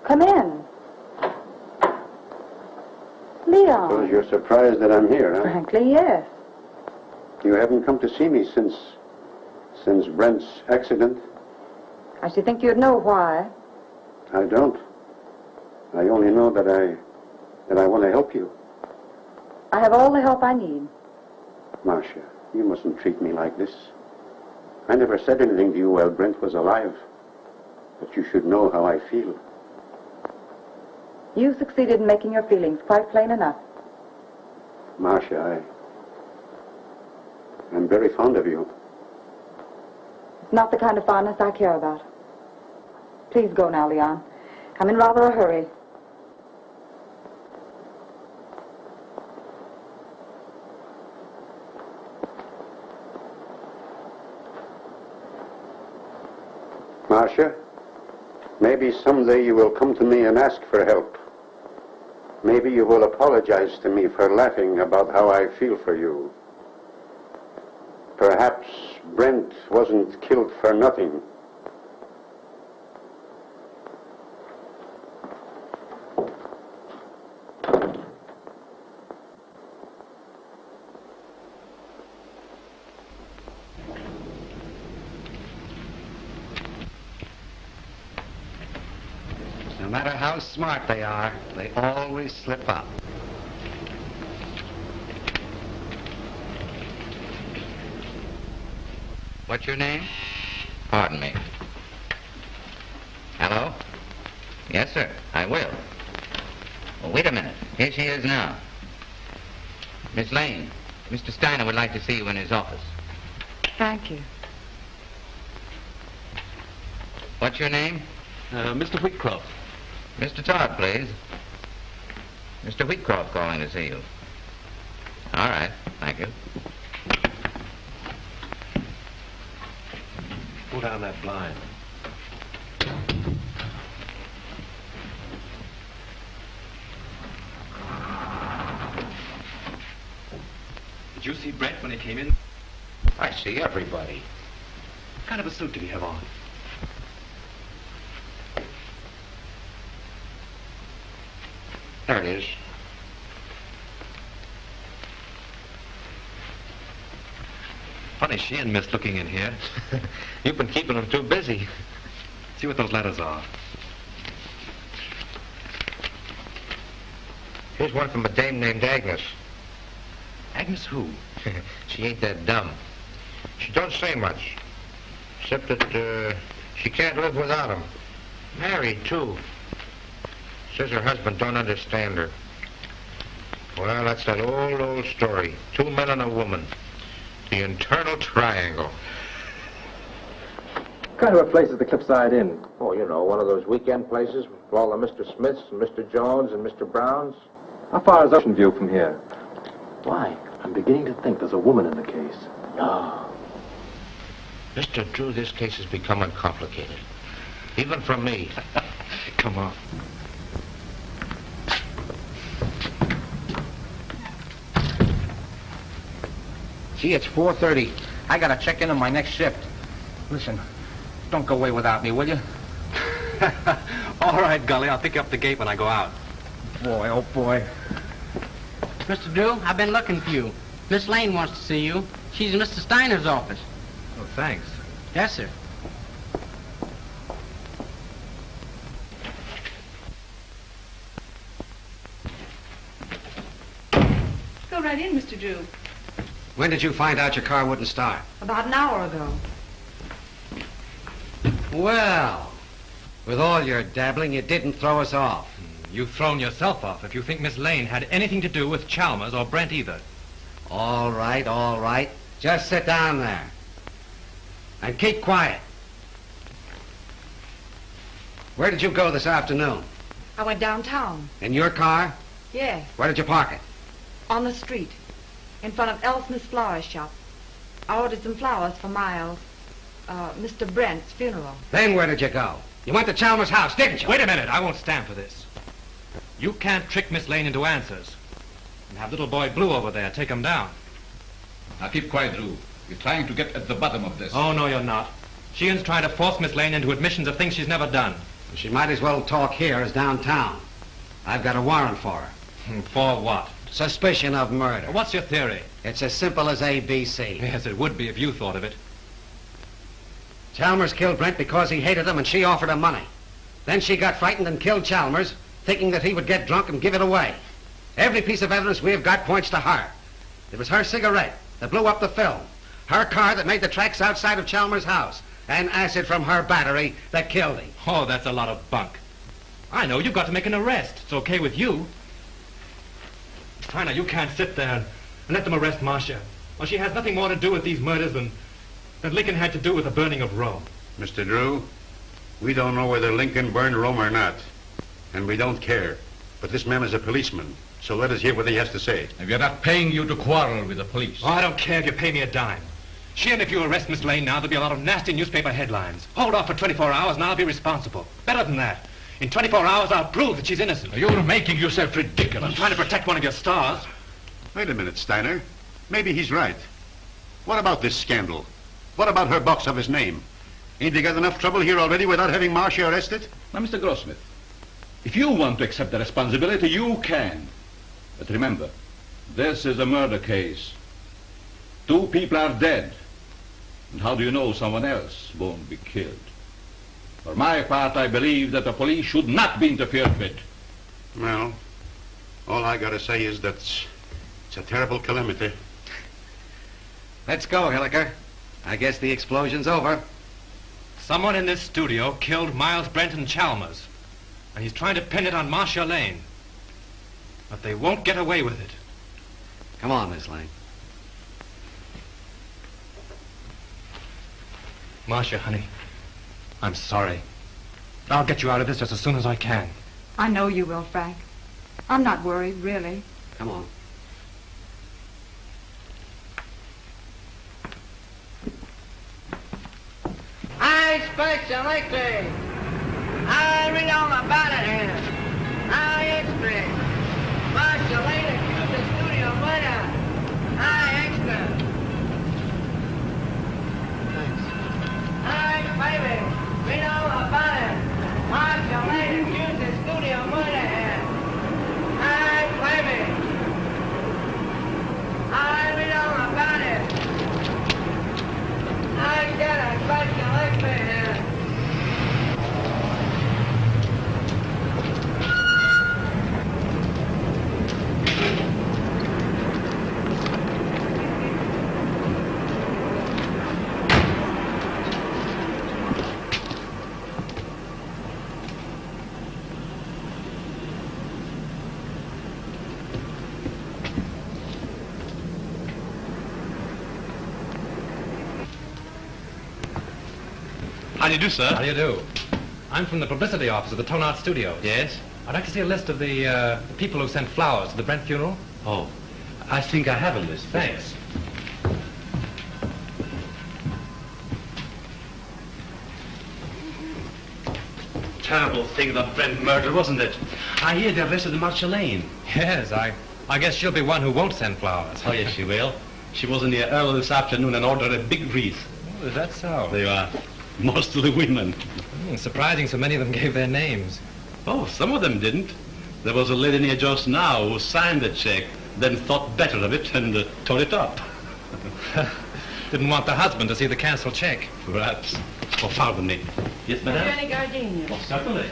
Come in. Leon. Suppose you're surprised that I'm here, huh? Frankly, yes. You haven't come to see me since Brent's accident? I should think you'd know why. I don't. I only know that I want to help you. I have all the help I need. Marcia, you mustn't treat me like this. I never said anything to you while Brent was alive. But you should know how I feel. You succeeded in making your feelings quite plain enough. Marcia, I'm very fond of you. It's not the kind of fondness I care about. Please go now, Leon. I'm in rather a hurry. Marcia, maybe someday you will come to me and ask for help. Maybe you will apologize to me for laughing about how I feel for you. Perhaps Brent wasn't killed for nothing. No matter how smart they are, they always slip up. What's your name? Pardon me. Hello? Yes, sir, I will. Well, wait a minute. Here she is now. Miss Lane, Mr. Steiner would like to see you in his office. Thank you. What's your name? Mr. Wheatcroft. Mr. Todd, please. Mr. Wheatcroft calling to see you. All right, thank you. Pull down that blind. Did you see Brent when he came in? I see everybody. What kind of a suit did he have on? There it is. Funny she and Miss looking in here. You've been keeping them too busy. See what those letters are. Here's one from a dame named Agnes. Agnes who? She ain't that dumb. She don't say much. Except that she can't live without him. Married, too. Says her husband don't understand her. Well, that's that old story. 2 men and a woman. The internal triangle. What kind of a place is the Cliffside Inn? Oh, you know, one of those weekend places with all the Mr. Smiths and Mr. Jones and Mr. Browns. How far is Ocean View from here? Why? I'm beginning to think there's a woman in the case. No. Mr. Drew, this case is becoming complicated. Even for me. Come on. Gee, it's 4:30. I gotta check in on my next shift. Listen, don't go away without me, will you? All right, Gully. I'll pick you up the gate when I go out. Boy, oh boy. Mr. Drew, I've been looking for you. Miss Lane wants to see you. She's in Mr. Steiner's office. Oh, thanks. Yes, sir. Go right in, Mr. Drew. When did you find out your car wouldn't start? About an hour ago. Well, with all your dabbling, you didn't throw us off. You've thrown yourself off if you think Miss Lane had anything to do with Chalmers or Brent either. All right, all right. Just sit down there. And keep quiet. Where did you go this afternoon? I went downtown. In your car? Yes, Where did you park it? on the street, in front of Ellsmith's flower shop. I ordered some flowers for Miles, Mr. Brent's funeral. Then where did you go? You went to Chalmers' house, didn't you? Wait a minute. I won't stand for this. You can't trick Miss Lane into answers. And have little boy Blue over there take him down. Now keep quiet, Drew. We're trying to get at the bottom of this. Oh, no, you're not. Sheehan's trying to force Miss Lane into admissions of things she's never done. She might as well talk here as downtown. I've got a warrant for her. For what? Suspicion of murder. What's your theory? It's as simple as ABC. Yes, it would be if you thought of it. Chalmers killed Brent because he hated him and she offered him money. Then she got frightened and killed Chalmers, thinking that he would get drunk and give it away. Every piece of evidence we have got points to her. It was her cigarette that blew up the film, her car that made the tracks outside of Chalmers' house, and acid from her battery that killed him. Oh, that's a lot of bunk. I know, you've got to make an arrest. It's okay with you. Steiner, you can't sit there and let them arrest Marcia. Well, she has nothing more to do with these murders than Lincoln had to do with the burning of Rome. Mr. Drew, we don't know whether Lincoln burned Rome or not, and we don't care. But this man is a policeman, so let us hear what he has to say. And we're not paying you to quarrel with the police. Oh, I don't care if you pay me a dime. Sheehan, if you arrest Miss Lane now, there'll be a lot of nasty newspaper headlines. Hold off for 24 hours and I'll be responsible. Better than that. In 24 hours, I'll prove that she's innocent. You're making yourself ridiculous. I'm trying to protect one of your stars. Wait a minute, Steiner. Maybe he's right. What about this scandal? What about her box of his name? Ain't they got enough trouble here already without having Marcia arrested? Now, Mr. Grossmith, if you want to accept the responsibility, you can. But remember, this is a murder case. 2 people are dead. And how do you know someone else won't be killed? For my part, I believe that the police should not be interfered with. Well, all I gotta say is that it's a terrible calamity. Let's go, Hilliker. I guess the explosion's over. Someone in this studio killed Miles Brent and Chalmers. And he's trying to pin it on Marcia Lane. But they won't get away with it. Come on, Miss Lane. Marcia, honey, I'm sorry. I'll get you out of this just as soon as I can. I know you will, Frank. I'm not worried, really. Come on. I expect electric. I read all about it here. I expect. Marcia Lane accused the studio murder. I expect. How do you do, sir? How do you do? I'm from the publicity office of the Tone Art Studios. Yes? I'd like to see a list of the people who sent flowers to the Brent funeral. Oh, I think I have a list. Thanks. Terrible thing, the Brent murder, wasn't it? I hear they arrested Marcia Lane. Yes, I guess she'll be one who won't send flowers. Oh, yes, she will. She was in here early this afternoon and ordered a big wreath. Oh, is that so? They are. Most of the women. Surprising so many of them gave their names. Oh, some of them didn't. There was a lady near just now who signed the check, then thought better of it and tore it up. Didn't want the husband to see the canceled check. Perhaps. Oh, pardon me. Yes, madame? Any gardenias? Oh, certainly.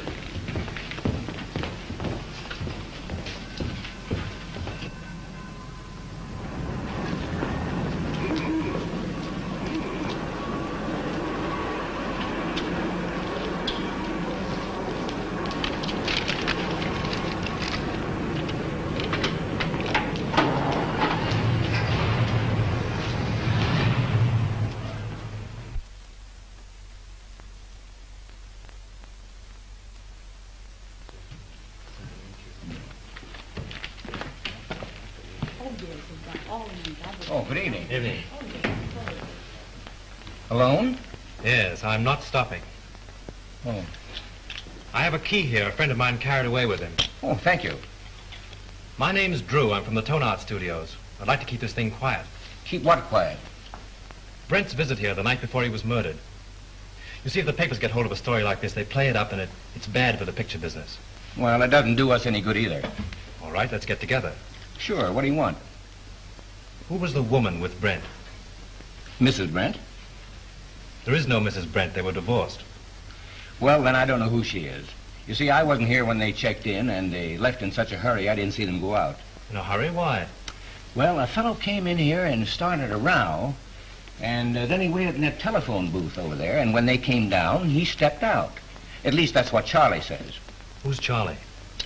Oh, good evening. Evening. Alone? Yes, I'm not stopping. Oh. I have a key here a friend of mine carried away with him. Oh, thank you. My name's Drew. I'm from the Tone Art Studios. I'd like to keep this thing quiet. Keep what quiet? Brent's visit here the night before he was murdered. You see, if the papers get hold of a story like this, they play it up, and it's bad for the picture business. Well, it doesn't do us any good either. All right, let's get together. Sure, what do you want? Who was the woman with Brent? Mrs. Brent? There is no Mrs. Brent. They were divorced. Well, then I don't know who she is. You see, I wasn't here when they checked in, and they left in such a hurry I didn't see them go out. In a hurry? Why? Well, a fellow came in here and started a row, and then he waited in that telephone booth over there, and when they came down, he stepped out. At least that's what Charlie says. Who's Charlie?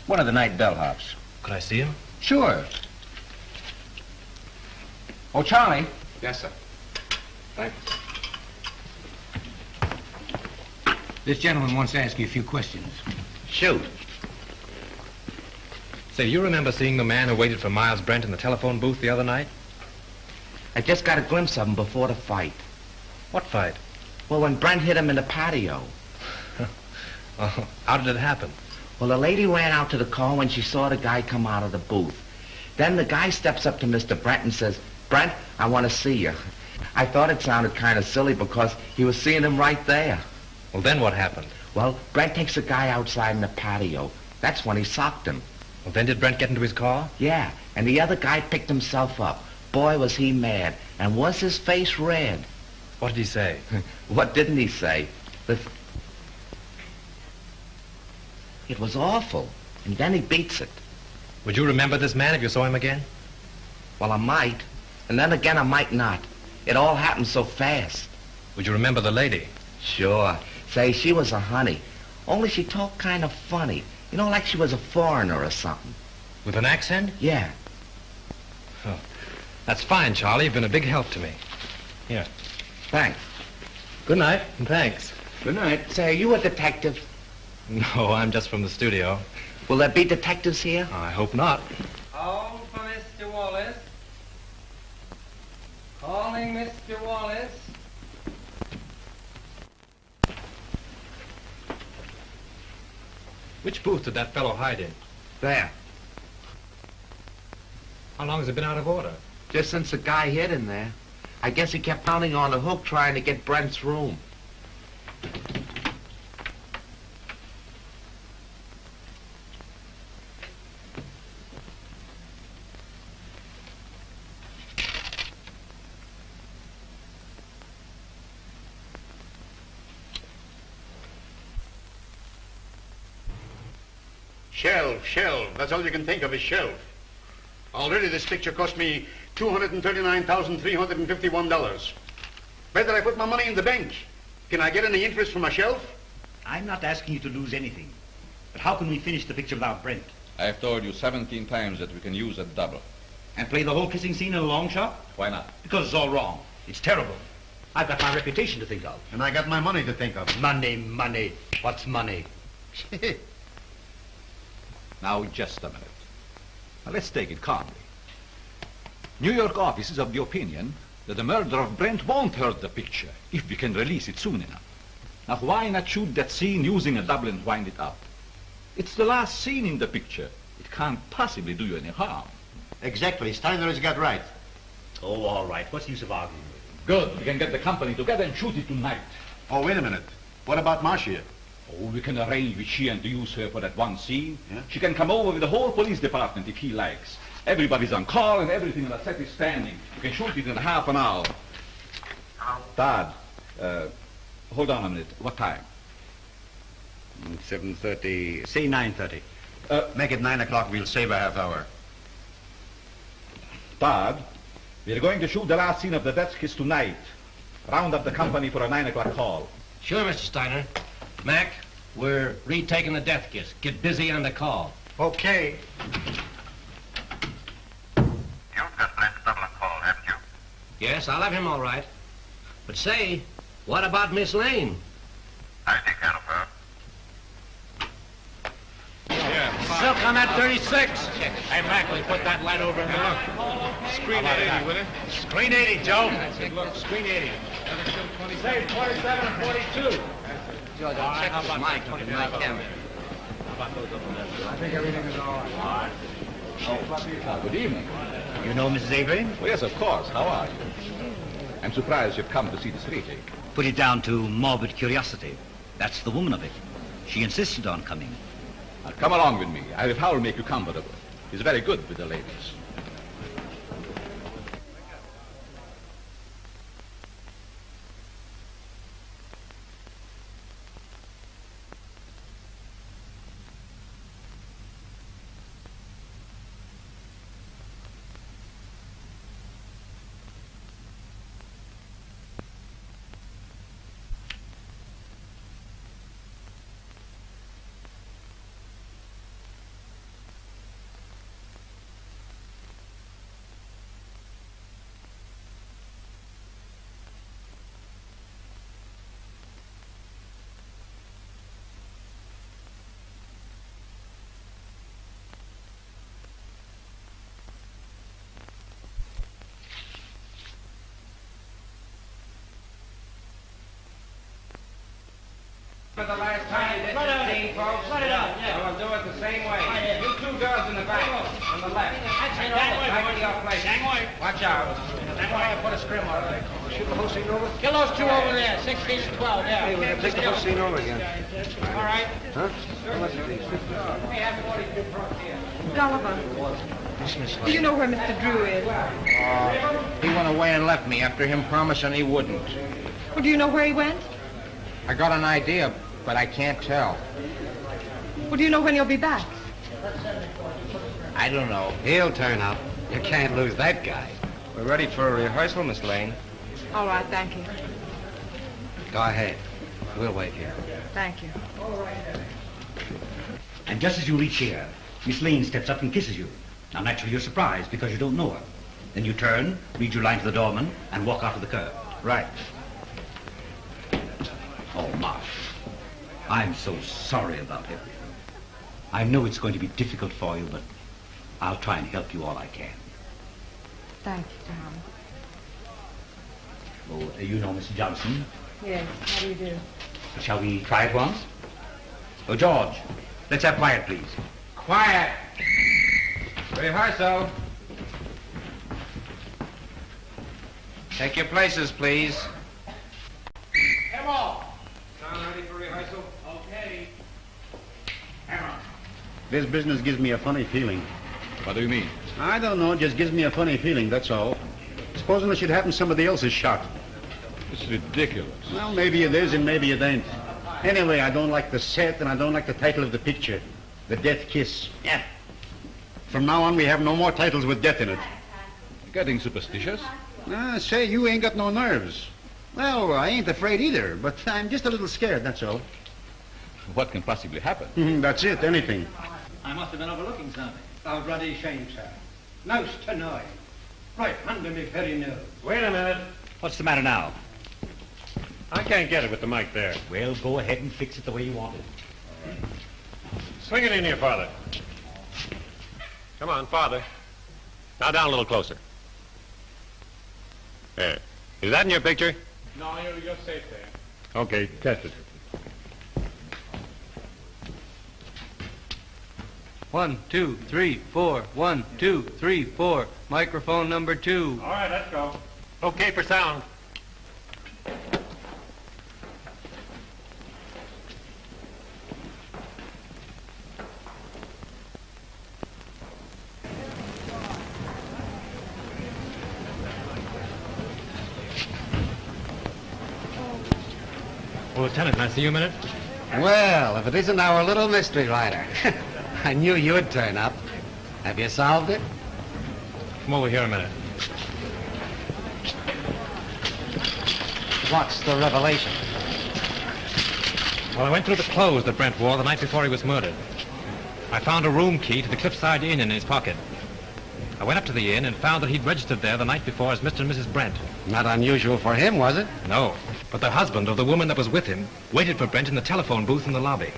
One of the night bellhops. Could I see him? Sure. Oh, Charlie. Yes, sir. Thanks. This gentleman wants to ask you a few questions. Shoot. Say, you remember seeing the man who waited for Miles Brent in the telephone booth the other night? I just got a glimpse of him before the fight. What fight? Well, when Brent hit him in the patio. Oh, how did it happen? Well, the lady ran out to the car when she saw the guy come out of the booth. Then the guy steps up to Mr. Brent and says, "Brent, I want to see you." I thought it sounded kind of silly because he was seeing him right there. Well, then what happened? Well, Brent takes the guy outside in the patio. That's when he socked him. Well, then did Brent get into his car? Yeah, and the other guy picked himself up. Boy, was he mad. And was his face red. What did he say? What didn't he say? It was awful. And then he beats it. Would you remember this man if you saw him again? Well, I might. And then again, I might not. It all happened so fast. Would you remember the lady? Sure. Say, she was a honey. Only she talked kind of funny. You know, like she was a foreigner or something. With an accent? Yeah. Oh, that's fine, Charlie. You've been a big help to me. Here. Thanks. Good night, and thanks. Good night. Say, are you a detective? No, I'm just from the studio. Will there be detectives here? I hope not. Call for Mr. Wallace. Calling Mr. Wallace. Which booth did that fellow hide in? There. How long has it been out of order? Just since the guy hit him there. I guess he kept pounding on the hook trying to get Brent's room. Shelf. That's all you can think of is shelf. Already this picture cost me $239,351. Better I put my money in the bank. Can I get any interest from my shelf? I'm not asking you to lose anything. But how can we finish the picture without Brent? I've told you 17 times that we can use a double. And play the whole kissing scene in a long shot? Why not? Because it's all wrong. It's terrible. I've got my reputation to think of. And I got my money to think of. Money. What's money? Now, just a minute. Now, let's take it calmly. New York office is of the opinion that the murder of Brent won't hurt the picture if we can release it soon enough. Now, why not shoot that scene using a double and wind it up? It's the last scene in the picture. It can't possibly do you any harm. Exactly. Steiner has got right. Oh, all right. What's the use of arguing with him? Good. We can get the company together and shoot it tonight. Oh, wait a minute. What about Marcia? Oh, we can arrange with Sheehan to use her for that one scene. Yeah? She can come over with the whole police department if he likes. Everybody's on call and everything on the set is standing. You can shoot it in half an hour. Todd, hold on a minute. What time? 7:30. Say 9:30. Make it 9 o'clock. We'll save a half hour. Todd, we're going to shoot the last scene of the death kiss tonight. Round up the company for a 9 o'clock call. Sure, Mr. Steiner. Mac, we're retaking the death kiss. Get busy on the call. Okay. You've got Brent's double call, haven't you? Yes, I'll have him all right. But say, what about Miss Lane? I'll take care of her. Silk on that 36. Hey, Mac, will you put that light over in there? Look. Screen 80, will you? Screen 80, Joe. Look, screen 80. Say 27 and 42. George, I'll check with Mike in my camera. I think everything is all right. Good evening. You know Mrs. Avery? Oh, yes, of course. How are you? I'm surprised you've come to see this retake. Put it down to morbid curiosity. That's the woman of it. She insisted on coming. Now, come along with me. I'll make you comfortable. He's very good with the ladies. For the last time, this is scene, folks. Let it out, yeah. We'll do it the same way. You two girls in the back, on the left. Back to your place. Watch out. Put a scrim on it. Shoot the whole scene over? Kill those two over there, 16 and 12, yeah. Hey, we're going to take the whole scene over again. All right. Huh? How much are these? We have 42 trucks here. Gulliver, do you know where Mr. Drew is? He went away and left me after him promising he wouldn't. Well, do you know where he went? I got an idea, but I can't tell. Well, do you know when he'll be back? I don't know. He'll turn up. You can't lose that guy. We're ready for a rehearsal, Miss Lane. All right, thank you. Go ahead. We'll wait here. Thank you. And just as you reach here, Miss Lane steps up and kisses you. Now, naturally, you're surprised because you don't know her. Then you turn, read your line to the doorman, and walk out to the curb. Right. Oh, Marsh, I'm so sorry about everything. I know it's going to be difficult for you, but I'll try and help you all I can. Thank you, Tom. Oh, you know Mr. Johnson. Yes, how do you do? Shall we try it once? Oh, George, let's have quiet, please. Quiet. Rehearsal. Take your places, please. Come on. Sound ready for rehearsal? Okay. This business gives me a funny feeling. What do you mean? I don't know. It just gives me a funny feeling, that's all. Supposing it should happen somebody else is shot. It's ridiculous. Well, maybe it is and maybe it ain't. Anyway, I don't like the set and I don't like the title of the picture. The Death Kiss. Yeah. From now on, we have no more titles with death in it. Getting superstitious? Say, you ain't got no nerves. Well, I ain't afraid either, but I'm just a little scared, that's all. What can possibly happen? That's it, anything. I must have been overlooking something. Oh, bloody shame, sir. Most annoying. Right under me very nose. Wait a minute. What's the matter now? I can't get it with the mic there. Well, go ahead and fix it the way you want it. Swing it in here, Father. Come on, Father. Now down a little closer. There. Is that in your picture? No, you're safe there. Okay, test it. 1, 2, 3, 4. 1, 2, 3, 4. Microphone number 2. All right, let's go. Okay for sound. Well, Lieutenant, can I see you a minute? Well, if it isn't our little mystery writer. I knew you'd turn up. Have you solved it? Come over here a minute. What's the revelation? Well, I went through the clothes that Brent wore the night before he was murdered. I found a room key to the Cliffside Inn in his pocket. I went up to the inn and found that he'd registered there the night before as Mr. and Mrs. Brent. Not unusual for him, was it? No, but the husband of the woman that was with him waited for Brent in the telephone booth in the lobby.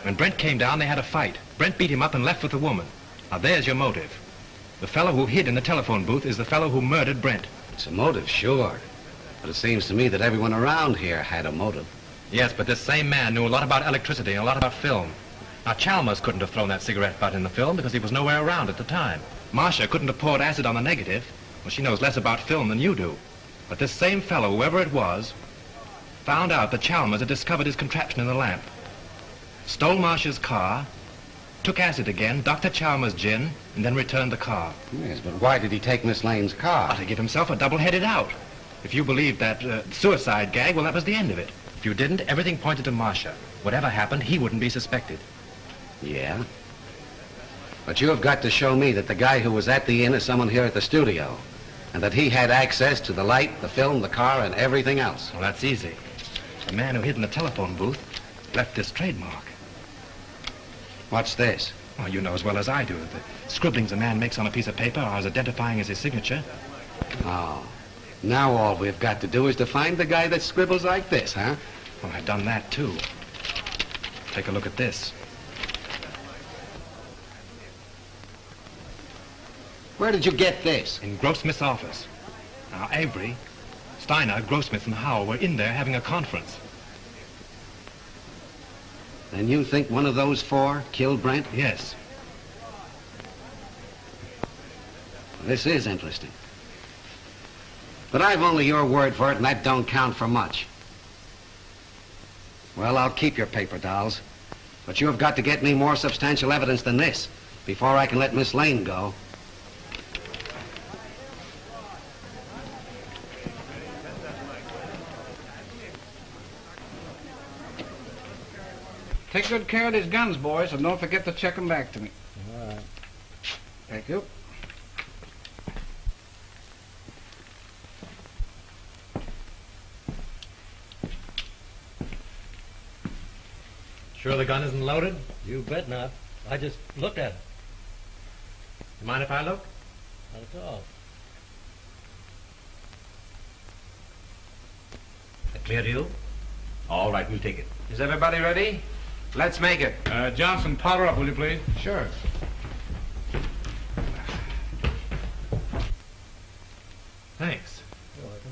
When Brent came down, they had a fight. Brent beat him up and left with the woman. Now, there's your motive. The fellow who hid in the telephone booth is the fellow who murdered Brent. It's a motive, sure. But it seems to me that everyone around here had a motive. Yes, but this same man knew a lot about electricity and a lot about film. Now, Chalmers couldn't have thrown that cigarette butt in the film because he was nowhere around at the time. Marcia couldn't have poured acid on the negative. Well, she knows less about film than you do. But this same fellow, whoever it was, found out that Chalmers had discovered his contraption in the lamp. Stole Marcia's car, took acid again, Dr. Chalmers' gin, and then returned the car. Yes, but why did he take Miss Lane's car? To give himself a double-headed out. If you believed that suicide gag, well, that was the end of it. If you didn't, everything pointed to Marcia. Whatever happened, he wouldn't be suspected. Yeah? But you have got to show me that the guy who was at the inn is someone here at the studio, and that he had access to the light, the film, the car, and everything else. Well, that's easy. The man who hid in the telephone booth left this trademark. What's this? Well, you know as well as I do that the scribblings a man makes on a piece of paper are as identifying as his signature. Oh. Now all we've got to do is to find the guy that scribbles like this, huh? Well, I've done that, too. Take a look at this. Where did you get this? In Grossmith's office. Now, Avery, Steiner, Grossmith, and Howell were in there having a conference. Then you think one of those four killed Brent? Yes. This is interesting. But I've only your word for it, and that don't count for much. Well, I'll keep your paper dolls. But you have got to get me more substantial evidence than this before I can let Miss Lane go. Take good care of these guns, boys, and don't forget to check them back to me. All right. Thank you. Sure the gun isn't loaded? You bet not. I just looked at it. You mind if I look? Not at all. That clear to you? All right, we'll take it. Is everybody ready? Let's make it. Johnson, powder up, will you please? Sure. Thanks. You're welcome.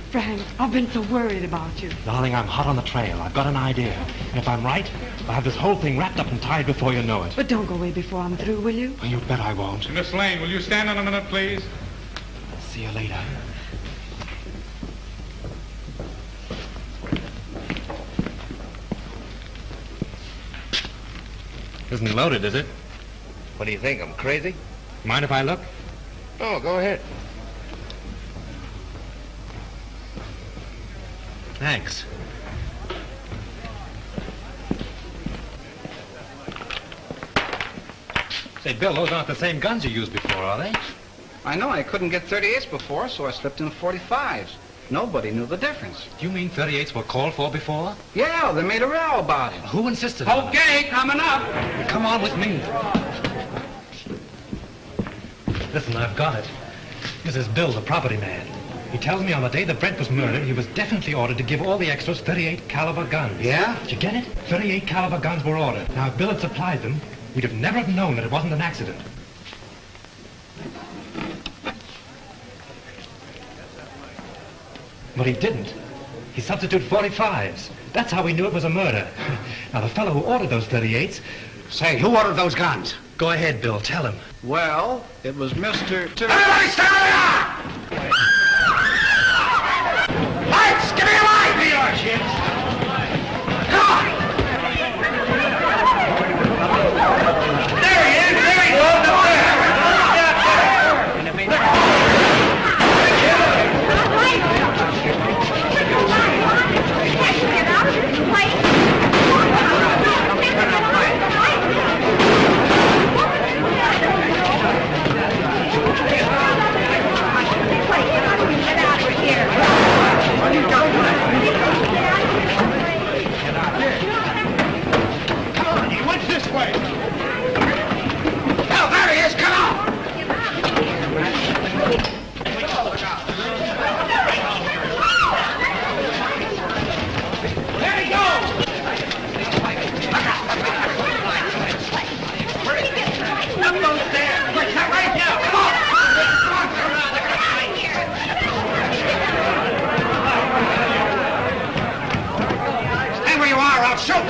Frank, I've been so worried about you. Darling, I'm hot on the trail. I've got an idea. And if I'm right, I'll have this whole thing wrapped up and tied before you know it. But don't go away before I'm through, will you? Well, you bet I won't. Miss Lane, will you stand on a minute, please? See you later. Isn't loaded, is it? What do you think? I'm crazy? Mind if I look? Oh, go ahead. Thanks. Say, Bill, those aren't the same guns you used before, are they? I know. I couldn't get 38s before, so I slipped in 45s. Nobody knew the difference. Do you mean 38s were called for before? Yeah, they made a row about it. Who insisted on it? Okay, coming up. Come on with me. Listen, I've got it. This is Bill, the property man. He tells me on the day that Brent was murdered, he was definitely ordered to give all the extras 38 caliber guns. Yeah? Did you get it? 38 caliber guns were ordered. Now, if Bill had supplied them, we'd have never have known that it wasn't an accident. But he didn't. He substituted 45s. That's how we knew it was a murder. Now, the fellow who ordered those 38s... Say, who ordered those guns? Go ahead, Bill. Tell him. Well, it was Mr. Everybody stand there! Lights! Give me a light! Give me your kids! Come on! There he is! There he goes! Up there! Come on, he went this way. Hell, there he is. Come on. There he goes. Up those stairs. Quick, come right now. Come on. Come on, come on. Stand where you are. I'll shoot.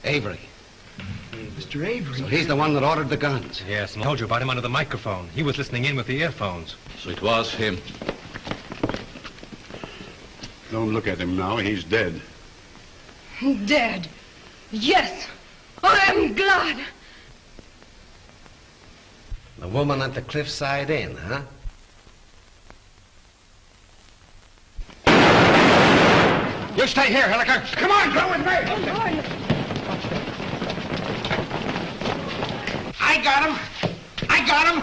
Avery. Mr. Avery. So he's the one that ordered the guns. Yes, and I told you about him under the microphone. He was listening in with the earphones. So it was him. Don't look at him now. He's dead. Dead. Yes, I am glad. The woman at the Cliffside Inn, huh? You stay here, Hilliker. Come on, go with me. I got him. I got him.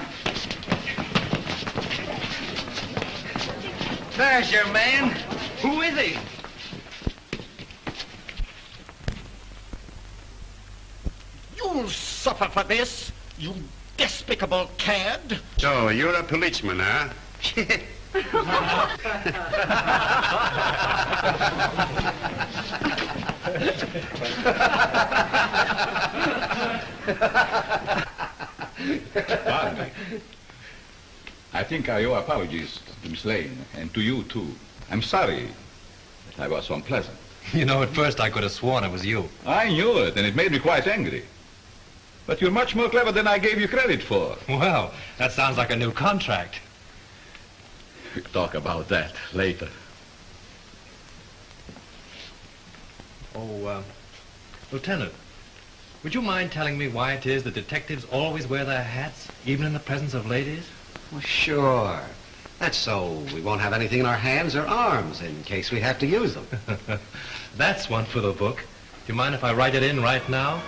There's your man. Who is he? You'll suffer for this, you despicable cad. So, you're a policeman, huh? Pardon me. I think I owe apologies to Miss Lane, and to you, too. I'm sorry that I was so unpleasant. You know, at first I could have sworn it was you. I knew it, and it made me quite angry. But you're much more clever than I gave you credit for. Well, that sounds like a new contract. We'll talk about that later. Oh, Lieutenant, would you mind telling me why it is that detectives always wear their hats, even in the presence of ladies? Well, sure. That's so we won't have anything in our hands or arms in case we have to use them. That's one for the book. Do you mind if I write it in right now?